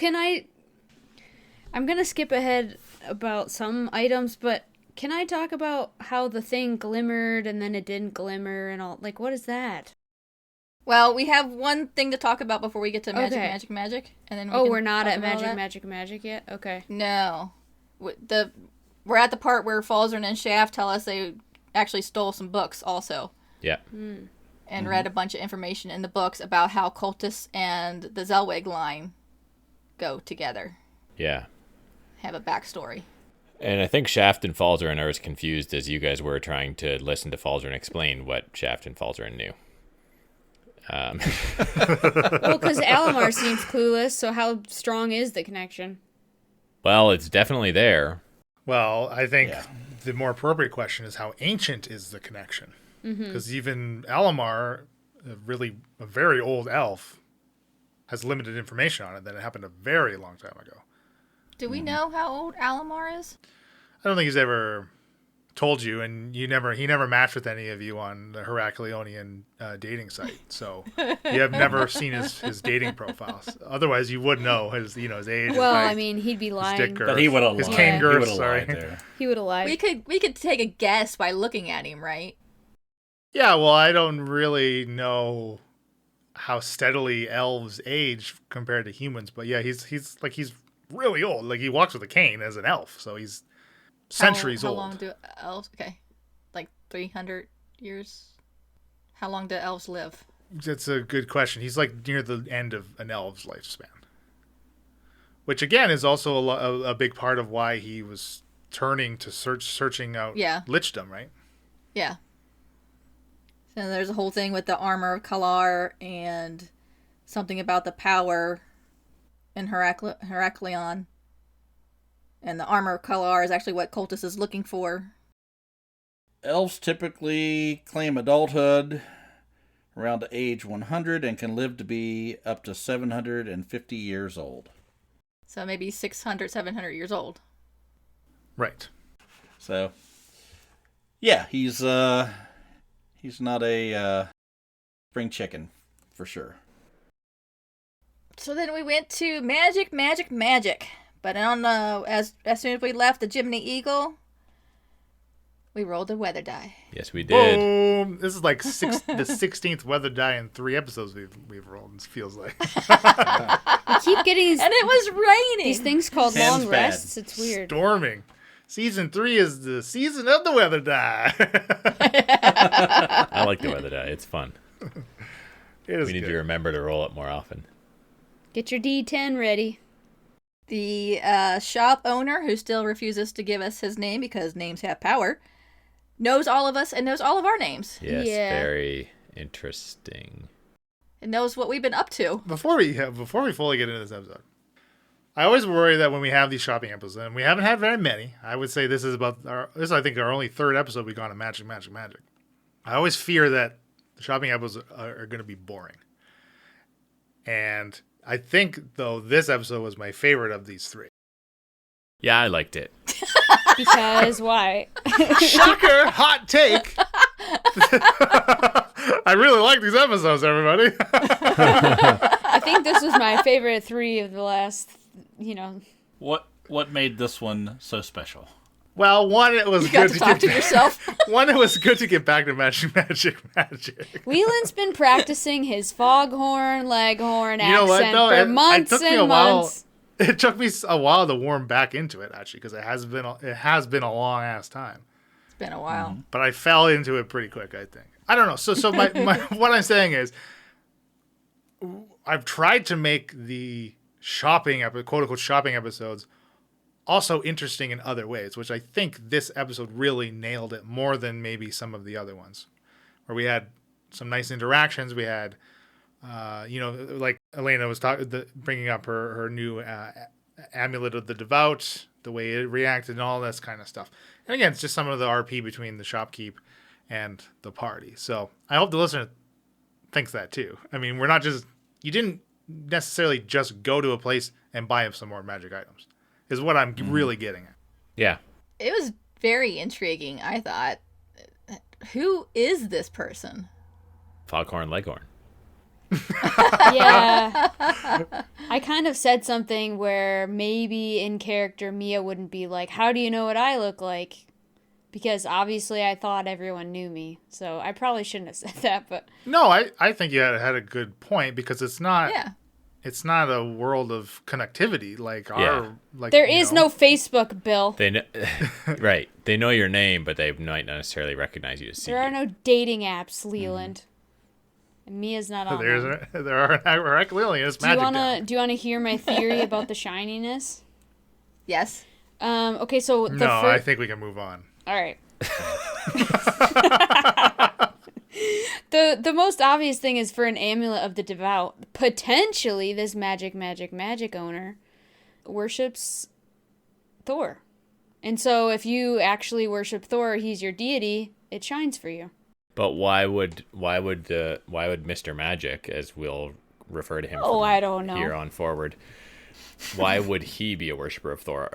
I'm gonna skip ahead about some items, but can I talk about how the thing glimmered and then it didn't glimmer and all? Like, what is that? Well, we have one thing to talk about before we get to Okay. magic, and then We're not talk at about all that. magic yet? Okay. No, we're at the part where Falzarin and Shaft tell us they actually stole some books also, Yeah. and read a bunch of information in the books about how cultists and the Zellwig line go together, Yeah. have a backstory. And I think Shaft and Falzarin are as confused as you guys were trying to listen to Falzarin explain what Shaft and Falzarin knew. Well, because Alamar seems clueless, so how strong is the connection? Well, it's definitely there. Well, I think Yeah. the more appropriate question is how ancient is the connection? Because even Alamar, a very old elf, has limited information on it that it happened a very long time ago. Do we know how old Alamar is? I don't think he's ever told you, and he never matched with any of you on the Heracleonian dating site, so you have never seen his dating profiles. Otherwise, you would know his age. Well, his height, I mean, he'd be his lying. dick girth, But he would have his lied. cane He girth. would have Sorry. lied there. He would have lied. We could take a guess by looking at him, right? Yeah, well, I don't really know how steadily elves age compared to humans, but yeah, he's really old. Like he walks with a cane as an elf, so he's centuries how old. long do elves? Okay, like 300 years. How long do elves live? That's a good question. He's like near the end of an elf's lifespan, which again is also a big part of why he was turning to searching out lichdom, right? Yeah. So there's a whole thing with the armor of Kalar and something about the power in Heraklion. And the armor of Kalar is actually what Cultus is looking for. Elves typically claim adulthood around age 100 and can live to be up to 750 years old. So maybe 600, 700 years old. Right. So, yeah, he's not a spring chicken for sure. So then we went to magic. But I don't know, as soon as we left the Jiminy Eagle, we rolled a weather die. Yes, we did. Boom! This is like the 16th weather die in 3 episodes we've rolled. It feels like. We keep getting And it was raining. these things called Sounds long bad. rests. It's weird. Storming. Season 3 is the season of the weather die. I like the weather die. It's fun. It is We need good. to remember to roll it more often. Get your D10 ready. The shop owner, who still refuses to give us his name because names have power, knows all of us and knows all of our names. Yes, Yeah. very interesting. And knows what we've been up to. Before we fully get into this episode, I always worry that when we have these shopping episodes, and we haven't had very many, I would say this is I think our only 3rd episode we've gone to Magic. I always fear that the shopping episodes are going to be boring. And I think, though, this episode was my favorite of these 3. Yeah, I liked it. Because why? Shocker! Hot take! I really like these episodes, everybody. I think this was my favorite 3 of the last, What made this one so special? Well, one, it was You got good to talk to get yourself. One, it was good to get back to Magic. Whelan's been practicing his foghorn, leghorn You know what, accent though? for It months took me a and while. months. It took me a while to warm back into it, actually, because it has been a long ass time. It's been a while. But I fell into it pretty quick, I think. I don't know. So my what I'm saying is, I've tried to make the quote unquote shopping episodes also interesting in other ways, which I think this episode really nailed it more than maybe some of the other ones, where we had some nice interactions. We had, like Elena was bringing up her new amulet of the devout, the way it reacted and all this kind of stuff. And again, it's just some of the RP between the shopkeep and the party. So I hope the listener thinks that too. I mean, you didn't necessarily just go to a place and buy some more magic items, is what I'm really getting at. Yeah. It was very intriguing, I thought. Who is this person? Foghorn Leghorn. Yeah. I kind of said something where maybe in character Mia wouldn't be like, how do you know what I look like? because obviously I thought everyone knew me. So I probably shouldn't have said that, but No, I think you had a good point because it's not Yeah. it's not a world of connectivity like Yeah. our like there you is know. no Facebook, Bill. They know, right. They know your name, but they might not necessarily recognize you to see There are you. no dating apps, Leland. And Mia's not on them. There are Herculean. Do you wanna hear my theory about the shininess? Yes. Okay, so the No, I think we can move on. All right. The most obvious thing is for an amulet of the devout. Potentially, this magic owner worships Thor, and so if you actually worship Thor, he's your deity. It shines for you. But why would Mr. Magic, as we'll refer to him Oh, from I don't know. here on forward, why would he be a worshiper of Thor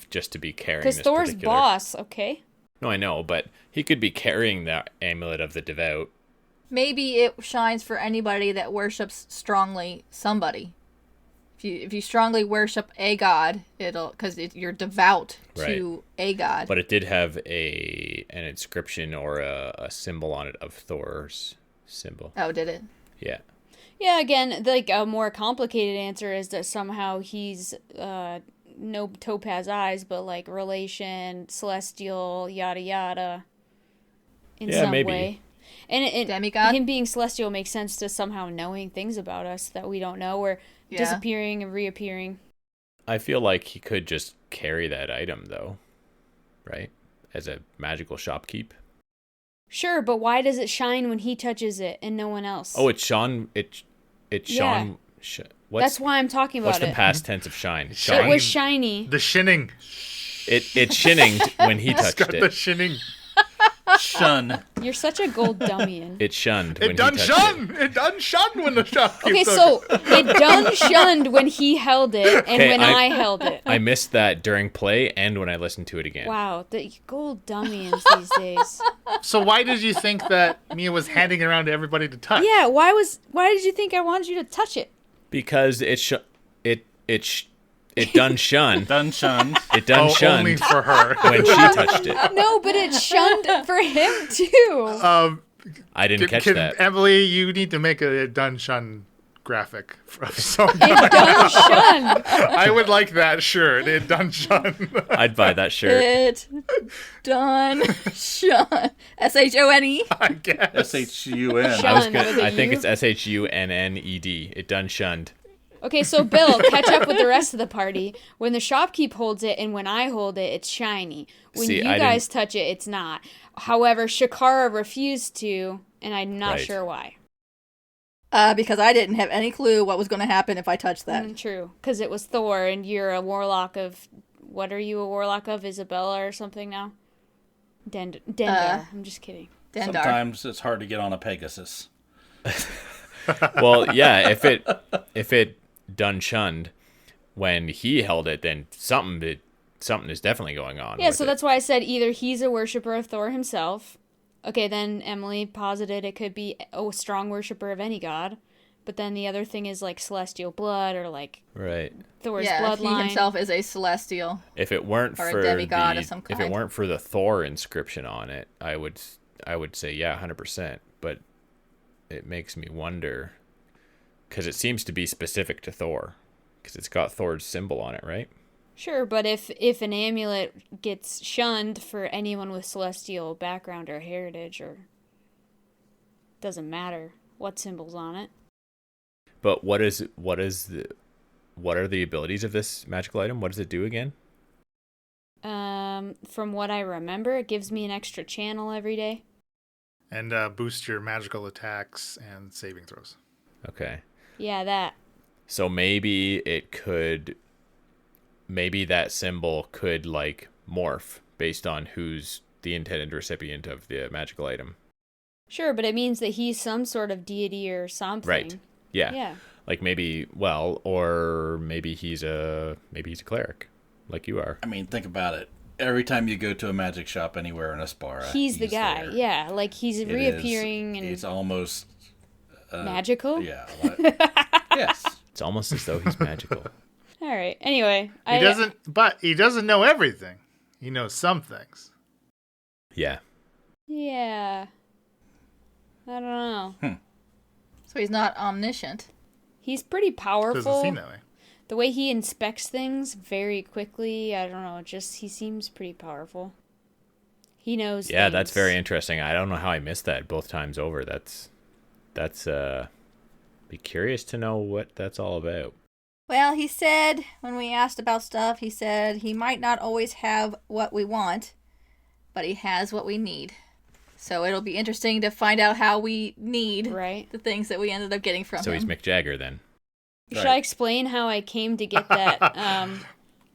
just to be carrying Because this Thor's particular... boss. Okay. No, I know, but he could be carrying the amulet of the devout. Maybe it shines for anybody that worships strongly somebody. If you strongly worship a god, because you're devout to a god. But it did have an inscription or a symbol on it of Thor's symbol. Oh, did it? Yeah. Yeah. Again, like a more complicated answer is that somehow he's no topaz eyes, but like relation, celestial, yada yada. In Yeah, some maybe. way. And Demigod? him being celestial makes sense to somehow knowing things about us that we don't know, or disappearing and reappearing. I feel like he could just carry that item, though, right? As a magical shopkeep. Sure, but why does it shine when he touches it and no one else? Oh, it's shone. It shone. That's why I'm talking about what's it. the past tense of shine? It Shine. was shiny. The shinning. It shinninged when he It's touched got the it. shinning. Shun. You're such a gold dummy. It shunned when It he done touched shun. It done shun when the shopkeep Okay, took so it. it done shunned when he held it and Okay, when I held it. I missed that during play and when I listened to it again. Wow, the gold dummies these days. So why did you think that Mia was handing it around to everybody to touch? Yeah, why did you think I wanted you to touch it? Because it done shun. Done shunned. It done Only shunned for her. when she touched it. No, but it shunned for him too. I didn't catch Can that. Emily, you need to make a done shun graphic. So It done shunned. I would like that shirt. It done shun. I'd buy that shirt. It done shun. SHONE. I guess. SHUN. I was Shun gonna. with a I think U? it's SHUNNED. It done shunned. Okay, so Bill, catch up with the rest of the party. When the shopkeep holds it and when I hold it, it's shiny. When See, you I guys touch it, it's not. However, Shakara refused to, and I'm not Right. sure why. Because I didn't have any clue what was going to happen if I touched that. True, because it was Thor, and you're a warlock of... What are you a warlock of? Isabella or something now? Dendar. I'm just kidding. Dendar. Sometimes it's hard to get on a Pegasus. Well, yeah. If it done shunned when he held it, then something is definitely going on. Yeah, with so it. that's why I said either he's a worshiper of Thor himself. Okay, then Emily posited it could be a strong worshiper of any god. But then the other thing is like celestial blood or like right. Thor's Yeah, if he bloodline. himself is a celestial. If it weren't Or a for demigod of the, some if it kind. weren't for the Thor inscription on it, I would say yeah, 100%. But it makes me wonder because it seems to be specific to Thor because it's got Thor's symbol on it, right? Sure, but if an amulet gets shunned for anyone with celestial background or heritage, or doesn't matter what symbol's on it. But what are the abilities of this magical item? What does it do again? From what I remember, it gives me an extra channel every day. And boost your magical attacks and saving throws. Okay. Yeah, that. So maybe that symbol could like morph based on who's the intended recipient of the magical item. Sure, but it means that he's some sort of deity or something. Right. Yeah. Yeah. Like maybe he's a cleric, like you are. I mean, think about it. Every time you go to a magic shop anywhere in Aspara, He's the guy. there. Yeah, like he's It reappearing is, and it's almost magical. Yeah. Yes. It's almost as though he's magical. All right. Anyway, He doesn't know everything. He knows some things. Yeah. Yeah. I don't know. So he's not omniscient. He's pretty Doesn't powerful. seem that way. The way he inspects things very quickly, I don't know, just he seems pretty powerful. He knows Yeah, things. that's very interesting. I don't know how I missed that both times over. That's be curious to know what that's all about. Well, he said, when we asked about stuff, he said he might not always have what we want, but he has what we need. So it'll be interesting to find out how we need Right. the things that we ended up getting from So him. he's Mick Jagger then. Should I explain how I came to get that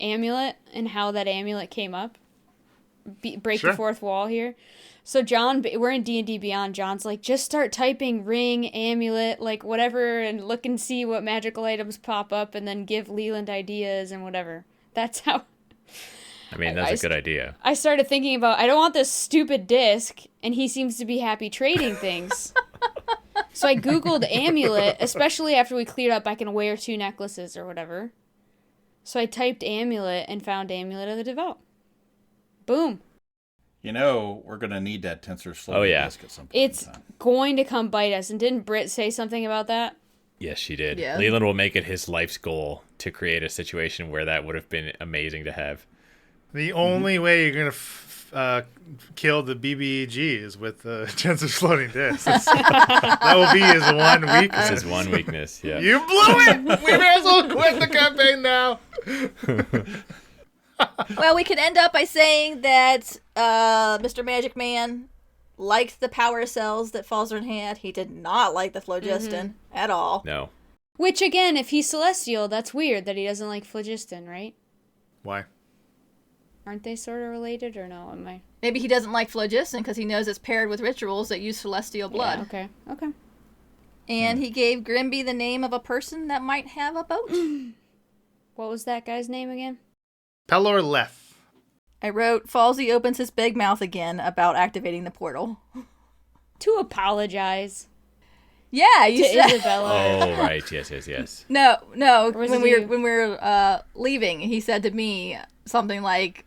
amulet and how that amulet came up? Break Sure. the fourth wall here. So John, we're in D&D Beyond. John's like, just start typing ring, amulet, like whatever, and look and see what magical items pop up, and then give Leland ideas and whatever. That's how I mean, that's a good idea. I started thinking about, I don't want this stupid disc, and he seems to be happy trading things. So I Googled amulet, especially after we cleared up I can wear 2 necklaces or whatever. So I typed amulet and found Amulet of the Devout. Boom. You know, we're going to need that tensor floating Oh, yeah. disk at some point It's in time. going to come bite us. And didn't Britt say something about that? Yes, she did. Yeah. Leland will make it his life's goal to create a situation where that would have been amazing to have. The only way you're going to kill the BBEG is with the tensor floating disc. That will be his one This weakness. is one weakness. Yeah. You blew it! We may as well quit the campaign now. Well, we could end up by saying that Mr. Magic Man liked the power cells that Falzarin had. He did not like the phlogiston at all. No. Which, again, if he's celestial, that's weird that he doesn't like phlogiston, right? Why? Aren't they sort of related, or no? Am I? Maybe he doesn't like phlogiston because he knows it's paired with rituals that use celestial blood. Yeah, okay. And he gave Grimby the name of a person that might have a boat. What was that guy's name again? Pelor Leth. I wrote, Falsey opens his big mouth again about activating the portal. To apologize Yeah, you to said... Isabella. Oh, right. Yes. No. Or was When it we you? were leaving, he said to me something like,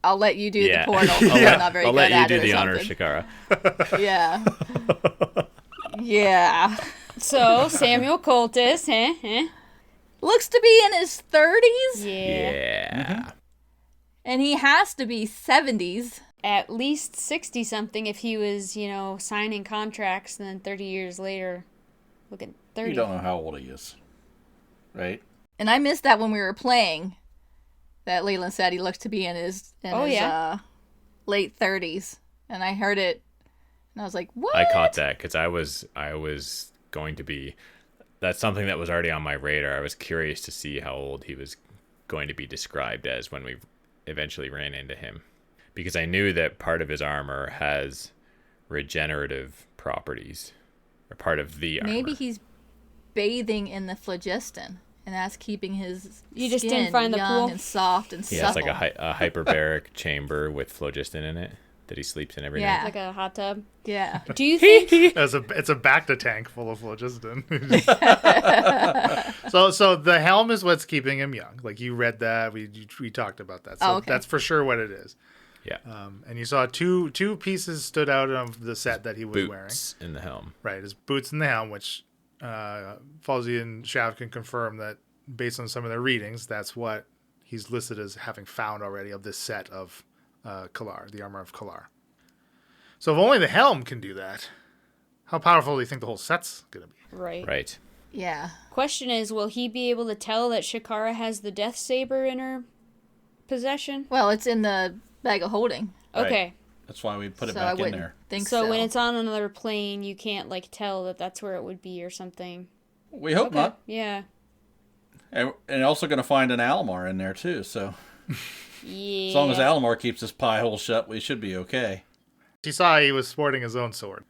"I'll let you do the portal." I'm not very I'll good let you at do it or the honors, something. Shakara. Yeah. Yeah. So, Samuel Coltis, Looks to be in his 30s, Yeah. and he has to be 70s. At least 60-something if he was, signing contracts and then 30 years later, look at 30. You don't know how old he is, right? And I missed that when we were playing. That Leland said he looks to be in his late 30s, and I heard it, and I was like, "What?" I caught that because I was going to be. That's something that was already on my radar. I was curious to see how old he was going to be described as when we eventually ran into him, because I knew that part of his armor has regenerative properties, or part of the armor. Maybe he's bathing in the phlogiston, and that's keeping his You just skin didn't find the young pool? and soft and Yeah, it's supple. like a hyperbaric chamber with phlogiston in it that he sleeps in every Yeah. night. Like a hot tub. Yeah. Do you think... It's a Bacta tank full of phlogiston. So the helm is what's keeping him young. Like you read that, we talked about that. So okay. that's for sure what it is. Yeah. And you saw two pieces stood out of the set that he was wearing. Boots in the helm. Right, his boots and the helm, which Falsey and Shav can confirm that based on some of their readings, that's what he's listed as having found already of this set of Kalar, the armor of Kalar. So if only the helm can do that, how powerful do you think the whole set's going to be? Right. Right. Yeah. Question is, will he be able to tell that Shakara has the Death Saber in her possession? Well, it's in the bag of holding, Okay. That's why we put it so I back in wouldn't there. think So so. when it's on another plane, you can't, tell that that's where it would be or something. We hope not. Yeah. And also going to find an Almar in there, too. So Yeah. as long as Almar keeps his pie hole shut, we should be okay. You saw he was sporting his own sword.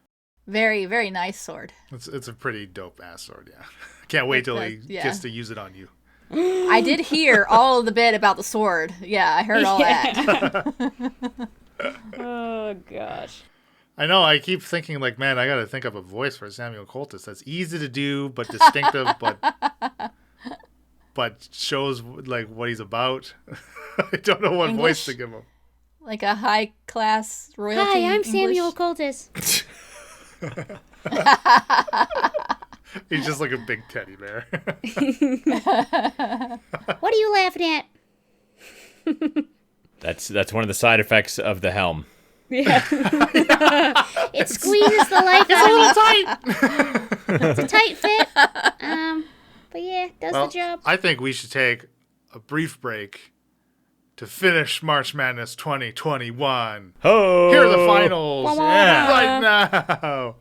Very, very nice sword. It's a pretty dope ass sword, yeah. Can't wait till he Yeah. gets to use it on you. I did hear all of the bit about the sword. Yeah, I heard all that. Oh, gosh. I know, I keep thinking, man, I got to think of a voice for Samuel Coltis that's easy to do, but distinctive, but shows, what he's about. I don't know what voice to give him. Like a high-class royalty Hi, I'm English? Samuel Coltis. He's just like a big teddy bear. What are you laughing at? That's one of the side effects of the helm. Yeah. It squeezes the life out of me. It's a tight fit. But yeah, does the job. I think we should take a brief break to finish March Madness 2021. Oh, Here are the finals Yeah. right now.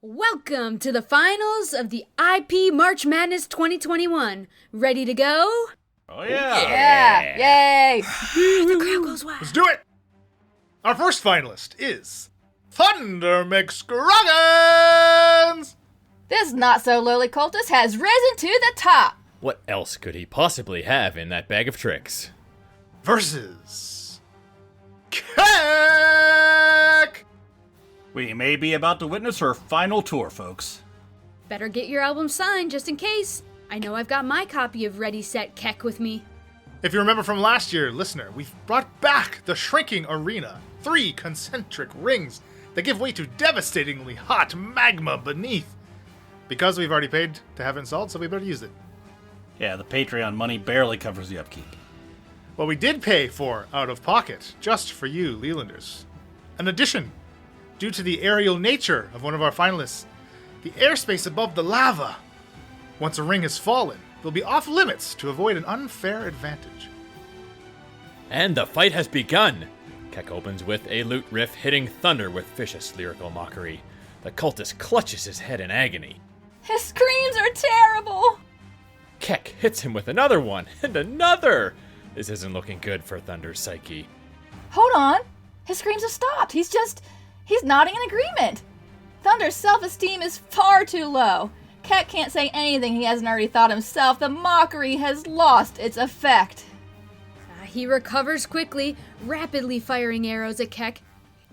Welcome to the finals of the IP March Madness 2021. Ready to go? Oh, yeah. Yeah! Yay! The crowd goes wild. Let's do it. Our first finalist is Thunder McScruggins. This not-so-lowly cultist has risen to the top! What else could he possibly have in that bag of tricks? Versus Keck. We may be about to witness her final tour, folks. Better get your album signed just in case. I know I've got my copy of Ready, Set, Keck with me. If you remember from last year, listener, we've brought back the shrinking arena. 3 concentric rings that give way to devastatingly hot magma beneath. Because we've already paid to have it installed, so we better use it. Yeah, the Patreon money barely covers the upkeep. What we did pay for out of pocket, just for you, Lelanders. In addition, due to the aerial nature of one of our finalists, the airspace above the lava, once a ring has fallen, will be off limits to avoid an unfair advantage. And the fight has begun. Keck opens with a lute riff hitting Thunder with vicious lyrical mockery. The cultist clutches his head in agony. His screams are terrible! Keck hits him with another one, and another! This isn't looking good for Thunder's psyche. Hold on! His screams have stopped. He's nodding in agreement. Thunder's self-esteem is far too low. Keck can't say anything he hasn't already thought himself. The mockery has lost its effect. He recovers quickly, rapidly firing arrows at Keck.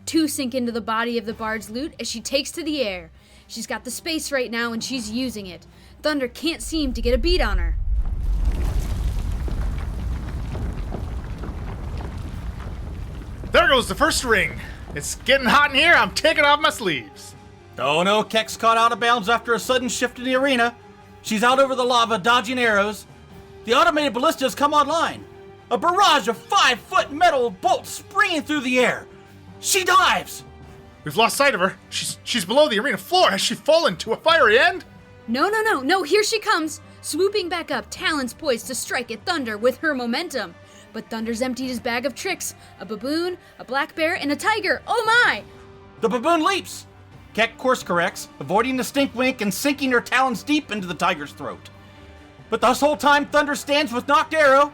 2 sink into the body of the bard's lute as she takes to the air. She's got the space right now and she's using it. Thunder can't seem to get a beat on her. There goes the first ring. It's getting hot in here. I'm taking off my sleeves. Oh no, Keck's caught out of bounds after a sudden shift in the arena. She's out over the lava, dodging arrows. The automated ballista has come online. A barrage of 5-foot metal bolts springing through the air. She dives! We've lost sight of her. She's below the arena floor. Has she fallen to a fiery end? No, here she comes. Swooping back up, talons poised to strike at Thunder with her momentum. But Thunder's emptied his bag of tricks. A baboon, a black bear, and a tiger. Oh my! The baboon leaps. Keck course corrects, avoiding the stink wink and sinking her talons deep into the tiger's throat. But this whole time, Thunder stands with knocked arrow.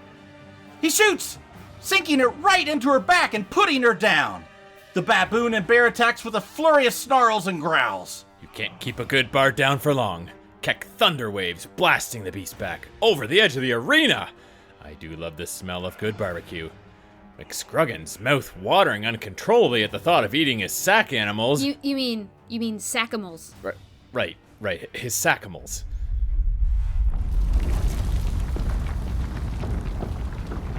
He shoots, sinking it right into her back and putting her down. The baboon and bear attacks with a flurry of snarls and growls. You can't keep a good bard down for long. Keck thunder waves, blasting the beast back over the edge of the arena. I do love the smell of good barbecue. McScruggin's mouth watering uncontrollably at the thought of eating his sack animals. You mean sackimals. Right, his sackimals.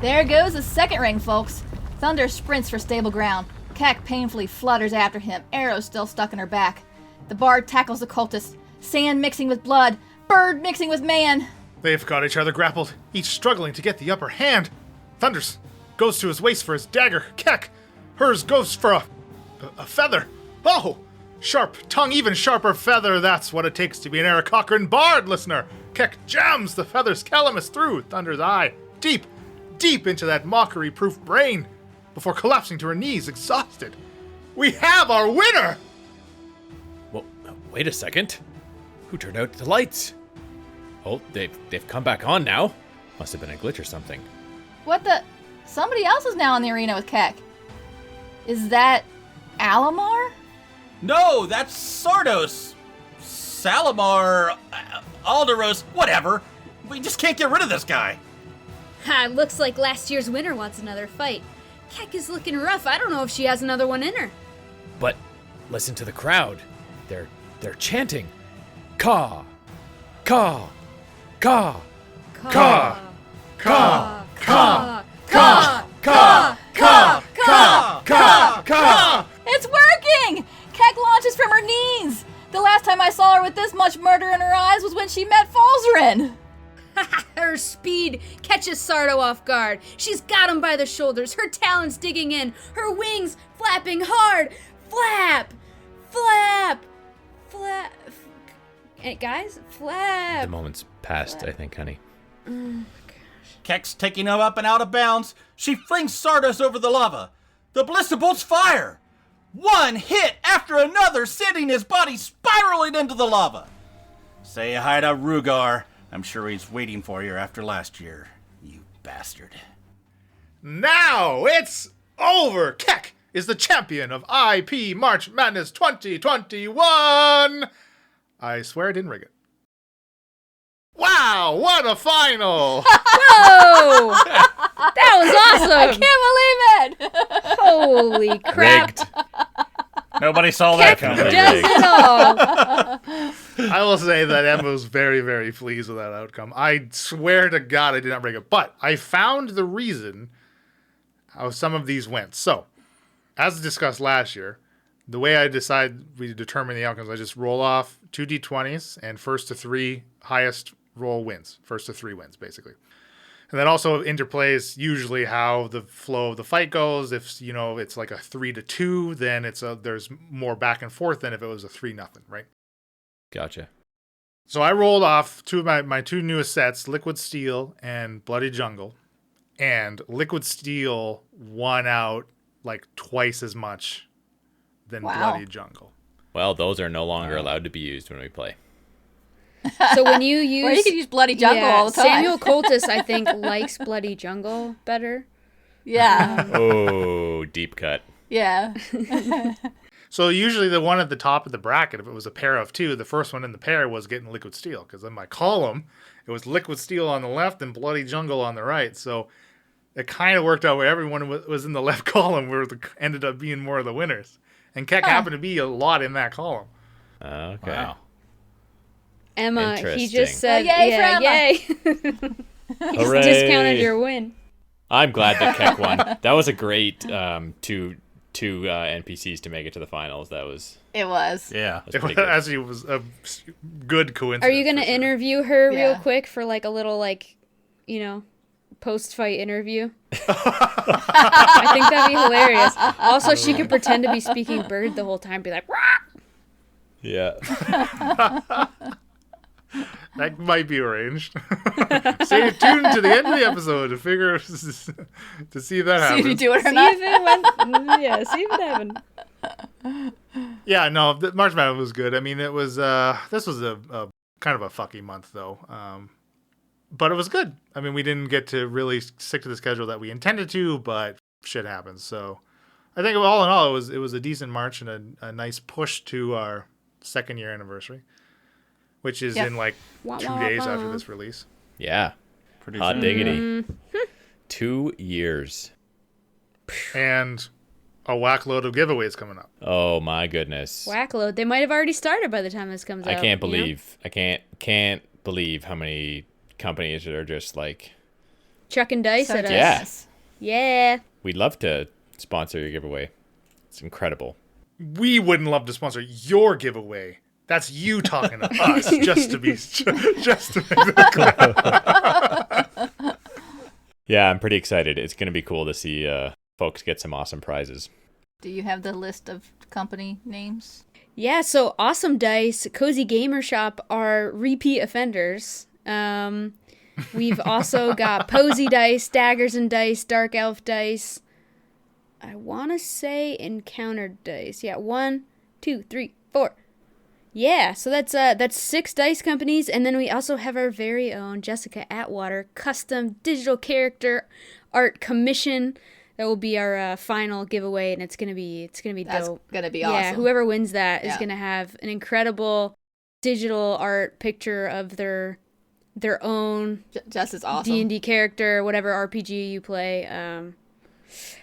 There goes the second ring, folks. Thunder sprints for stable ground. Keck painfully flutters after him, arrows still stuck in her back. The bard tackles the cultist, sand mixing with blood, bird mixing with man. They've got each other grappled, each struggling to get the upper hand. Thunders goes to his waist for his dagger. Keck, hers goes for a feather. Oh, sharp tongue, even sharper feather. That's what it takes to be an Eric Cochran bard, listener. Keck jams the feather's calamus through Thunder's eye, deep into that mockery-proof brain, before collapsing to her knees, exhausted. We have our winner! Well, wait a second. Who turned out the lights? Oh, they've come back on now. Must have been a glitch or something. What the? Somebody else is now in the arena with Keck. Is that Alamar? No, that's Sardos. Salamar, Alderos, whatever. We just can't get rid of this guy. Ha, looks like last year's winner wants another fight. Keck is looking rough. I don't know if she has another one in her. But listen to the crowd. They're chanting. Caw! Caw! Caw! Caw! Caw! Caw! Caw! Caw! It's working! Keck launches from her knees! The last time I saw her with this much murder in her eyes was when she met Falzarin! Her speed catches Sardo off guard. She's got him by the shoulders, her talons digging in, her wings flapping hard. Flap! Flap! Flap! Guys, flap! The moment's passed, I think, honey. Keck's taking him up and out of bounds. She flings Sardos over the lava. The ballista bolts fire. One hit after another, sending his body spiraling into the lava. Say hi to Rugar. I'm sure he's waiting for you after last year, you bastard. Now it's over. Keck is the champion of IP March Madness 2021. I swear I didn't rig it. Wow, what a final! Whoa! That was awesome! Can't believe it! Holy crap! Rigged. Nobody saw that coming. Does it all! I will say that Emma was very, very pleased with that outcome. I swear to God I did not rig it. But I found the reason how some of these went. So, as discussed last year, the way we determine the outcomes, I just roll off 2 d20s and first to 3 highest roll wins. First to 3 wins, basically. And that also interplays usually how the flow of the fight goes. If, it's like a 3-2, then there's more back and forth than if it was a 3-0, right? Gotcha. So I rolled off two of my 2 newest sets, Liquid Steel and Bloody Jungle. And Liquid Steel won out like twice as much than Bloody Jungle. Well, those are no longer allowed to be used when we play. So when you use... Or you could use Bloody Jungle all the time. Samuel Coltis, I think, likes Bloody Jungle better. Yeah. Oh, deep cut. Yeah. So usually the one at the top of the bracket, if it was a pair of 2, the first one in the pair was getting Liquid Steel. Because in my column, it was Liquid Steel on the left and Bloody Jungle on the right. So it kind of worked out where everyone was in the left column where ended up being more of the winners. And Keck happened to be a lot in that column. Okay. Wow. Emma, he Interesting. just said, yay for Emma. yay. He Hooray. discounted your win. I'm glad that Keck won. That was a great two NPCs to make it to the finals. That was It was. Yeah. pretty good. Actually, it was a good coincidence. Are you going to for sure. interview her real Yeah. quick for like a little post-fight interview? I think that'd be hilarious. Also, she could pretend to be speaking bird the whole time, be like, "Rah!" Yeah. That might be arranged. Stay tuned to the end of the episode to figure to see if that See happens. if you do it or See not. if it went. Yeah, see if it happened. Yeah, no, March Madness was good. I mean, it was this was a kind of a fucky month though, but it was good. I mean, we didn't get to really stick to the schedule that we intended to, but shit happens. So I think all in all, it was a decent March and a nice push to our 2nd year anniversary, which is in like 2 days after this release. Yeah. Pretty Hot soon. diggity. 2 years. And a whack load of giveaways coming up. Oh my goodness. Whackload. They might have already started by the time this comes out. I can't you know? believe can't believe how many companies that are just like, Chucking dice So at us. Yeah. yes. Yeah. we'd love to sponsor your giveaway. It's incredible. We wouldn't love to sponsor your giveaway. That's you talking to us, just to make that clear. Yeah, I'm pretty excited. It's going to be cool to see folks get some awesome prizes. Do you have the list of company names? Yeah, so Awesome Dice, Cozy Gamer Shop are repeat offenders. We've also got Posy Dice, Daggers and Dice, Dark Elf Dice. I want to say Encountered Dice. Yeah, 1, 2, 3, 4. Yeah, so that's 6 dice companies, and then we also have our very own Jessica Atwater custom digital character art commission. That will be our final giveaway, and it's gonna be That's dope. gonna be Yeah, awesome. whoever wins that is Yeah. gonna have an incredible digital art picture of their own Jess is awesome. D&D character, whatever RPG you play.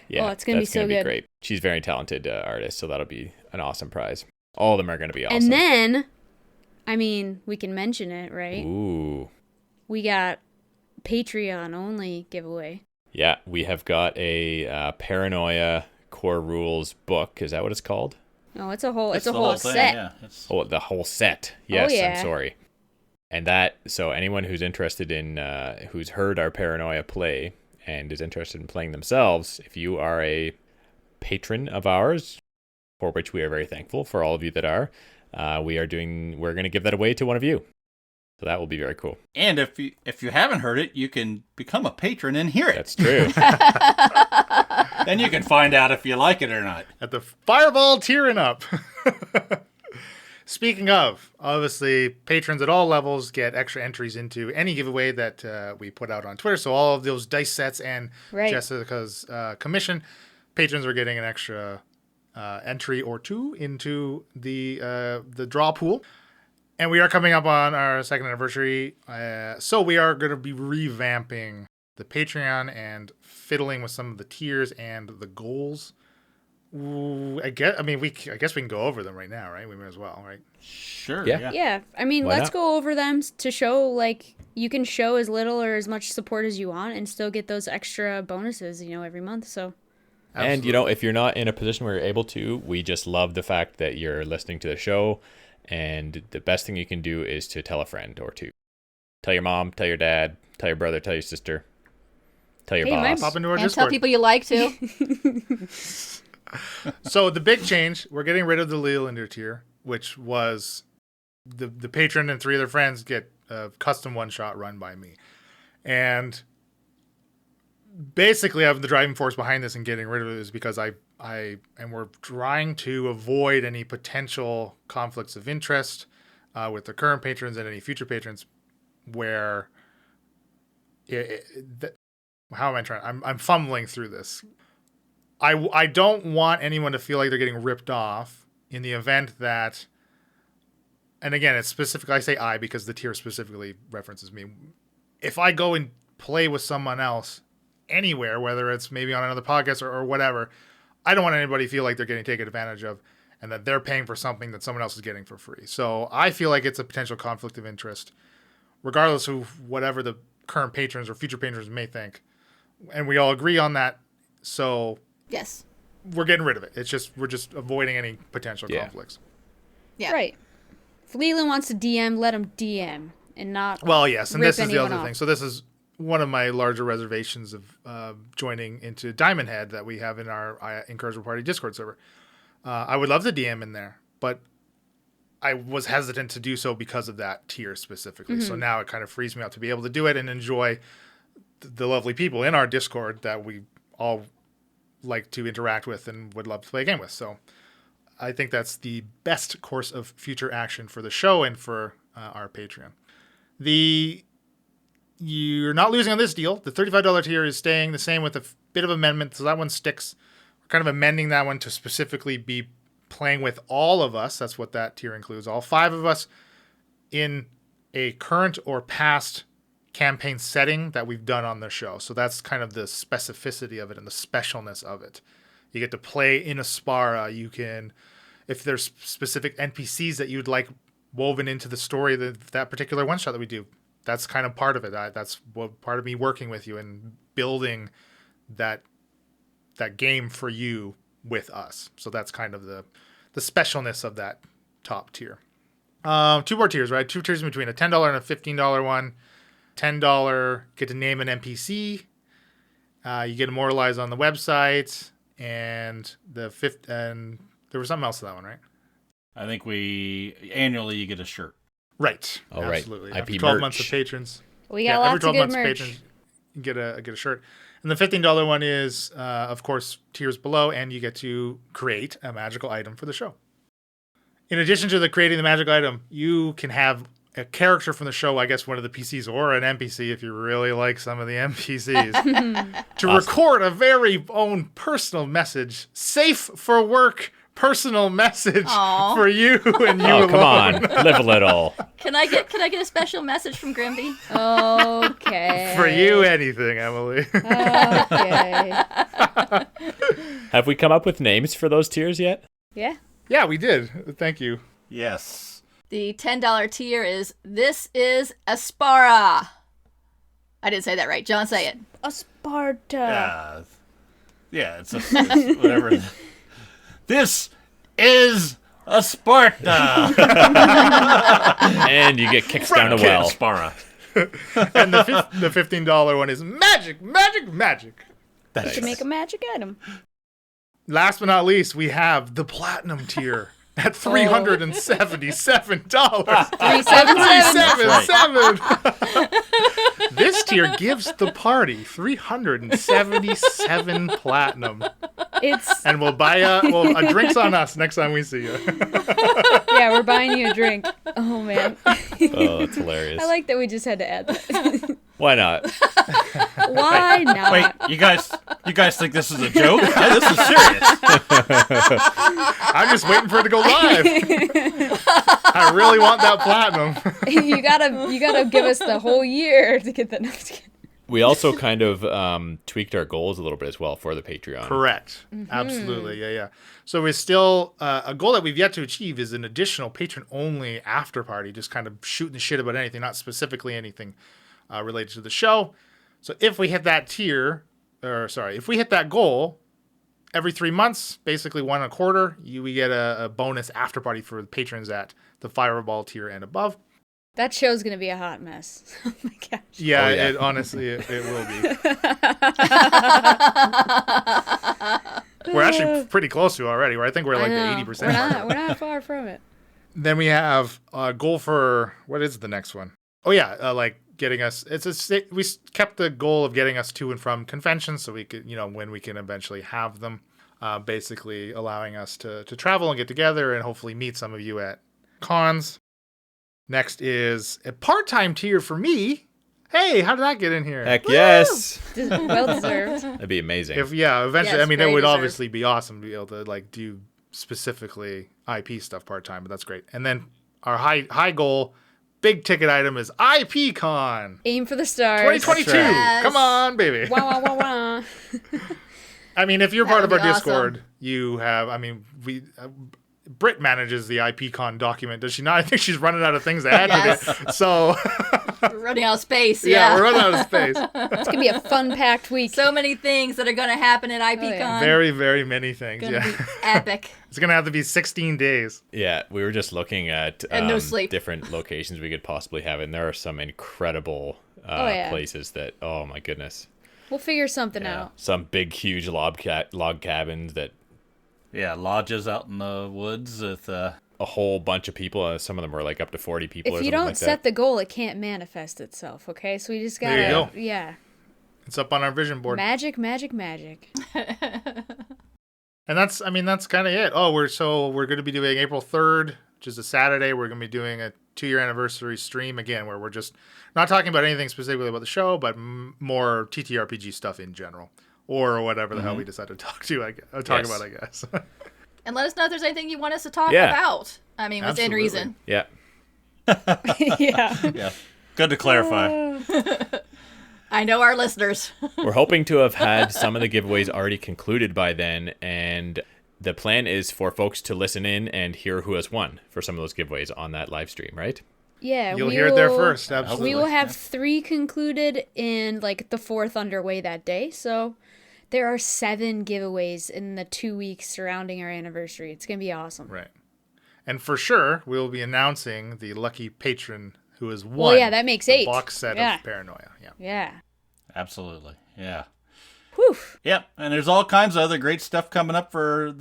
Yeah, it's gonna be that's so gonna good. Great. She's a very talented artist, so that'll be an awesome prize. All of them are going to be awesome. And then, I mean, we can mention it, right? Ooh. We got Patreon only giveaway. Yeah, we have got a Paranoia Core Rules book. Is that what it's called? No, it's a whole It's a the whole thing, set. yeah. Oh, the whole set. Yes, yeah. I'm sorry. And so anyone who's interested in, who's heard our Paranoia play and is interested in playing themselves, if you are a patron of ours, for which we are very thankful for all of you that are, we're going to give that away to one of you. So that will be very cool. And if you haven't heard it, you can become a patron and hear it. That's true. Then you can find out if you like it or not. At the Fireball tiering up. Speaking of, obviously, patrons at all levels get extra entries into any giveaway that we put out on Twitter. So all of those dice sets and Jessica's commission, patrons are getting an extra entry or two into the draw pool. And we are coming up on our second anniversary. So we are going to be revamping the Patreon and fiddling with some of the tiers and the goals. I guess we can go over them right now, right? We may as well, right? Sure. Yeah. Yeah, I mean, Why let's not? go over them to show, like, you can show as little or as much support as you want and still get those extra bonuses, every month, so. And, if you're not in a position where you're able to, we just love the fact that you're listening to the show. And the best thing you can do is to tell a friend or two. Tell your mom, tell your dad, tell your brother, tell your sister, tell your boss. Pop into our And Discord. tell people you like to. So the big change, we're getting rid of the Leolander tier, which was the patron and three other friends get a custom one-shot run by me. And basically, the driving force behind this and getting rid of it is because we're trying to avoid any potential conflicts of interest with the current patrons and any future patrons where how am I trying? I'm fumbling through this. I don't want anyone to feel like they're getting ripped off in the event that, and again, it's specific. I say I because the tier specifically references me. If I go and play with someone else anywhere, whether it's maybe on another podcast or whatever, I don't want anybody to feel like they're getting taken advantage of and that they're paying for something that someone else is getting for free. So I feel like it's a potential conflict of interest, regardless of whatever the current patrons or future patrons may think. And we all agree on that. So Yes. we're getting rid of it. We're just avoiding any potential conflicts. Yeah. Right. If Leland wants to DM, let him DM and not. Well, yes, and rip this is the anyone other off. thing. So this is one of my larger reservations of joining into Diamond Head that we have in our Incorrigible Party Discord server. I would love to DM in there, but I was hesitant to do so because of that tier specifically. So now it kind of frees me up to be able to do it and enjoy the lovely people in our Discord that we all like to interact with and would love to play a game with. So I think that's the best course of future action for the show and for our Patreon. You're not losing on this deal. The $35 tier is staying the same with a bit of amendment, so that one sticks. We're kind of amending that one to specifically be playing with all of us. That's what that tier includes. All 5 of us in a current or past campaign setting that we've done on the show. So that's kind of the specificity of it and the specialness of it. You get to play in Aspara. You can, if there's specific NPCs that you'd like woven into the story of that particular one shot that we do, that's kind of part of it. That's what part of me working with you and building that game for you with us. So that's kind of the specialness of that top tier. 2 more tiers, right? 2 tiers in between, a $10 and a $15 one. $10, get to name an NPC. You get immortalized on the website, and there was something else to that one, right? I think annually you get a shirt. Right. Oh, right. Absolutely. IP After 12 merch. months of patrons. We got every lots 12 of good months merch. patrons you get a shirt. And the $15 one is, of course, tiers below, and you get to create a magical item for the show. In addition to creating the magical item, you can have a character from the show, I guess one of the PCs or an NPC if you really like some of the NPCs, to record a very own personal message, safe for work personal message Aw. for you and you Oh, alone. come on. Live a little. Can I get a special message from Grimby? Okay. For you, anything, Emily. Okay. Have we come up with names for those tiers yet? Yeah. Yeah, we did. Thank you. Yes. The $10 tier is This is Aspara. I didn't say that right. John, say it. Sparta. Yeah, it's whatever. This is a Sparta. And you get kicked down a well. Aspara. And the $15 one is magic, magic, magic. To make a magic item. Last but not least, we have the platinum tier at $377. $377. This tier gives the party 377 platinum. And we'll buy drinks on us next time we see you. Yeah, we're buying you a drink. Oh man. Oh, that's hilarious. I like that we just had to add that. Why not? Why not? Wait, you guys think this is a joke? Yeah, this is serious. I'm just waiting for it to go live. I really want that platinum. you gotta give us the whole year to get that. No, We also kind of tweaked our goals a little bit as well for the Patreon. Correct. Absolutely. Yeah. So we're still, a goal that we've yet to achieve is an additional patron-only after party, just kind of shooting the shit about anything, not specifically anything related to the show. So if we hit that if we hit that goal, every 3 months, basically one a quarter, we get a bonus after party for the patrons at the Fireball tier and above. That show's gonna be a hot mess. Oh my gosh. Yeah, yeah. it honestly it will be. We're actually pretty close to it already. I think we're like the 80% mark. We're not far from it. Then we have a goal for what is the next one? Oh yeah, like getting us. We kept the goal of getting us to and from conventions, so we could, when we can eventually have them, basically allowing us to travel and get together and hopefully meet some of you at cons. Next is a part-time tier for me. Hey, how did that get in here? Heck yes. Well deserved. That'd be amazing. Eventually, Yes, it would very deserved. obviously be awesome to be able to do specifically IP stuff part-time, but that's great. And then our high goal, big ticket item is IP Con Aim for the stars. 2022. That's right. Yes. Come on, baby. Wah, wah, wah, wah. I mean, if you're That part of would our be Discord, you have, Britt manages the IPCon document, does she not? I think she's running out of things to add Yes. to it. So, We're running out of space. yeah, we're running out of space. It's gonna be a fun-packed week. So many things that are going to happen at IPCon. yeah. Very, very many things. Gonna Yeah. be epic. It's going to have to be 16 days. Yeah, we were just looking at And no sleep. different locations we could possibly have, and there are some incredible yeah. places that, oh my goodness. We'll figure something Yeah. out. Some big, huge log cabins that Yeah, lodges out in the woods with a whole bunch of people, some of them were like up to 40 people or If you something don't like set that. the goal, it can't manifest itself. Okay, so we just gotta. There you go. Yeah. It's up on our vision board. Magic, magic, magic. And that's kind of it. Oh, we're going to be doing April 3rd, which is a Saturday. We're going to be doing a 2-year anniversary stream again, where we're just not talking about anything specifically about the show, but more TTRPG stuff in general, or whatever the hell we decide to talk Yes. about, I guess. And let us know if there's anything you want us to talk Yeah. about. I mean, within Absolutely. reason. Yeah. Yeah. yeah. Good to clarify. I know our listeners. We're hoping to have had some of the giveaways already concluded by then, and the plan is for folks to listen in and hear who has won for some of those giveaways on that live stream, right? Yeah. You'll hear it there first. We Absolutely. will have 3 concluded and like the 4th underway that day. So there are 7 giveaways in the 2 weeks surrounding our anniversary. It's gonna be awesome. Right. And for sure, we'll be announcing the lucky patron who has won. Well, yeah, that makes the 8. box set Yeah. of Paranoia. Yeah. Yeah. Absolutely. Yeah. Whew. Yep, and there's all kinds of other great stuff coming up for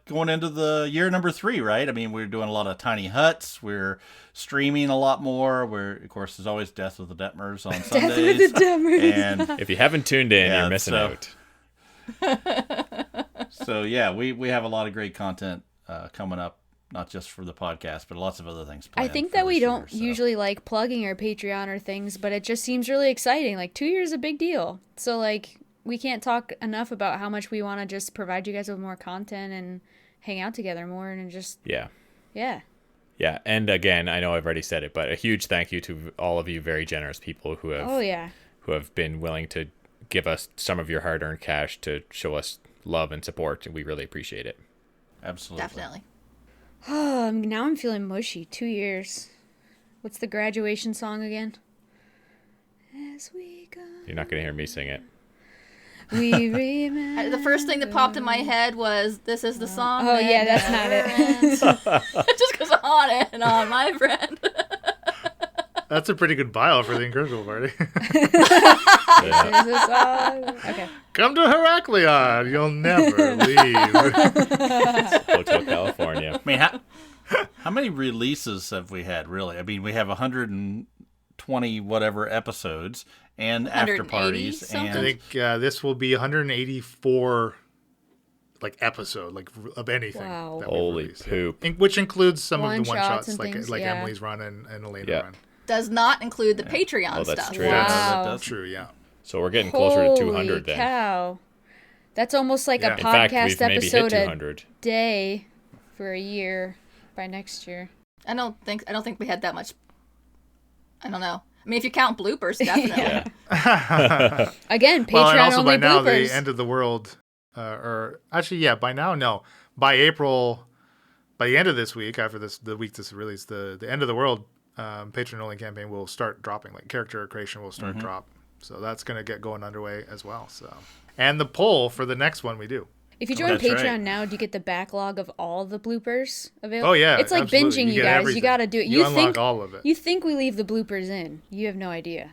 going into the year number 3, right? I mean, we're doing a lot of tiny huts. We're streaming a lot more. Of course, there's always Death with the Detmers on Sundays. with the Detmers. And If you haven't tuned in, Yeah, you're missing so- out. so, yeah, we have a lot of great content coming up, not just for the podcast, but lots of other things I planned think for that we this don't year, so. usually like plugging our Patreon or things, but it just seems really exciting. Like 2 years is a big deal. So like we can't talk enough about how much we want to just provide you guys with more content and hang out together more and just Yeah. yeah. Yeah, and again, I know I've already said it, but a huge thank you to all of you very generous people who have Oh yeah. who have been willing to give us some of your hard-earned cash to show us love and support, and we really appreciate it. Absolutely. Definitely. Now I'm feeling mushy. 2 years. What's the graduation song again? As we go. You're not going to hear me sing it. We remember. The first thing that popped in my head was, "This is the song." Oh, that yeah, that's not never it. ends." It just goes on and on, my friend. That's a pretty good bio for the Incorrigible party. There's a song. Okay. Come to Heraklion. You'll never leave. Hotel California. I mean, how many releases have we had, really? I mean, we have 120 whatever episodes and after 180 parties. something? I think this will be 184 episode of anything. Wow. that we've Holy released, poop. Which includes some of the One-shots one-shots and like things, like yeah. Emily's run and Elena Yeah. run. Does not include the Patreon Oh, that's stuff. true. Wow. That does. True, yeah. So we're getting closer to Holy 200 then. cow. That's almost like Yeah. a In In fact, podcast we've maybe hit episode a 200. day for a year by next year. I don't think we had that much. I don't know. I mean, if you count bloopers, definitely. Yeah. Again, Patreon Well, and also only by now bloopers. the end of the world, or actually, yeah, by now, no, by April, by the end of this week, after the week this is released, the end of the world Patreon only campaign will start dropping. Like character creation will start drop, so that's gonna get going underway as well. So, and the poll for the next one we do. If you join That's Patreon right. now, do you get the backlog of all the bloopers available? Oh yeah, It's like absolutely. binging, you get guys. everything. You got to do it. You unlock think all of it. You think we leave the bloopers in? You have no idea.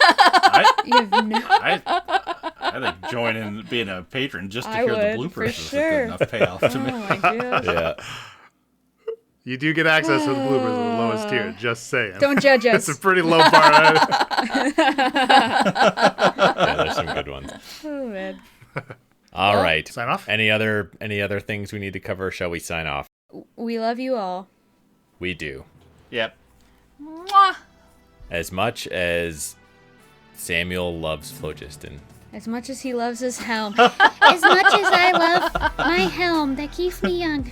I, You have no. I think joining being a patron just to I hear the would, for bloopers is sure. a good enough payoff to me. Oh my gosh! Yeah. You do get access to the bloopers at the lowest tier. Just saying. Don't judge us. It's a pretty low bar. Yeah, there's some good ones. Oh man. All Well, right. Sign off? Any other things we need to cover? Shall we sign off? We love you all. We do. Yep. Mwah! As much as Samuel loves phlogiston. As much as he loves his helm. As much as I love my helm that keeps me young.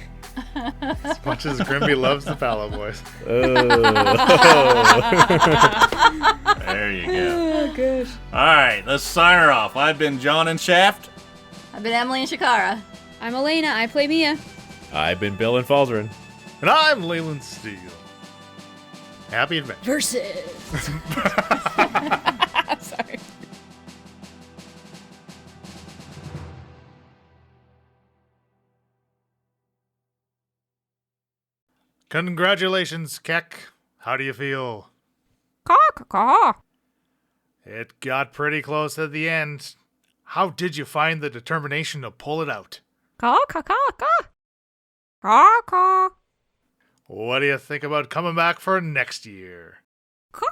As much as Grimby loves the Palo Boys. There you go. Oh gosh. All right, let's sign her off. I've been John and Shaft. I've been Emily and Shakara. I'm Elena. I play Mia. I've been Bill and Falzarin. And I'm Leland Steele. Happy adventure. Versus. Sorry. Congratulations, Keck. How do you feel? Caw, caw, caw. It got pretty close at the end. How did you find the determination to pull it out? Caw, caw, caw, caw. Caw, caw. What do you think about coming back for next year? Caw.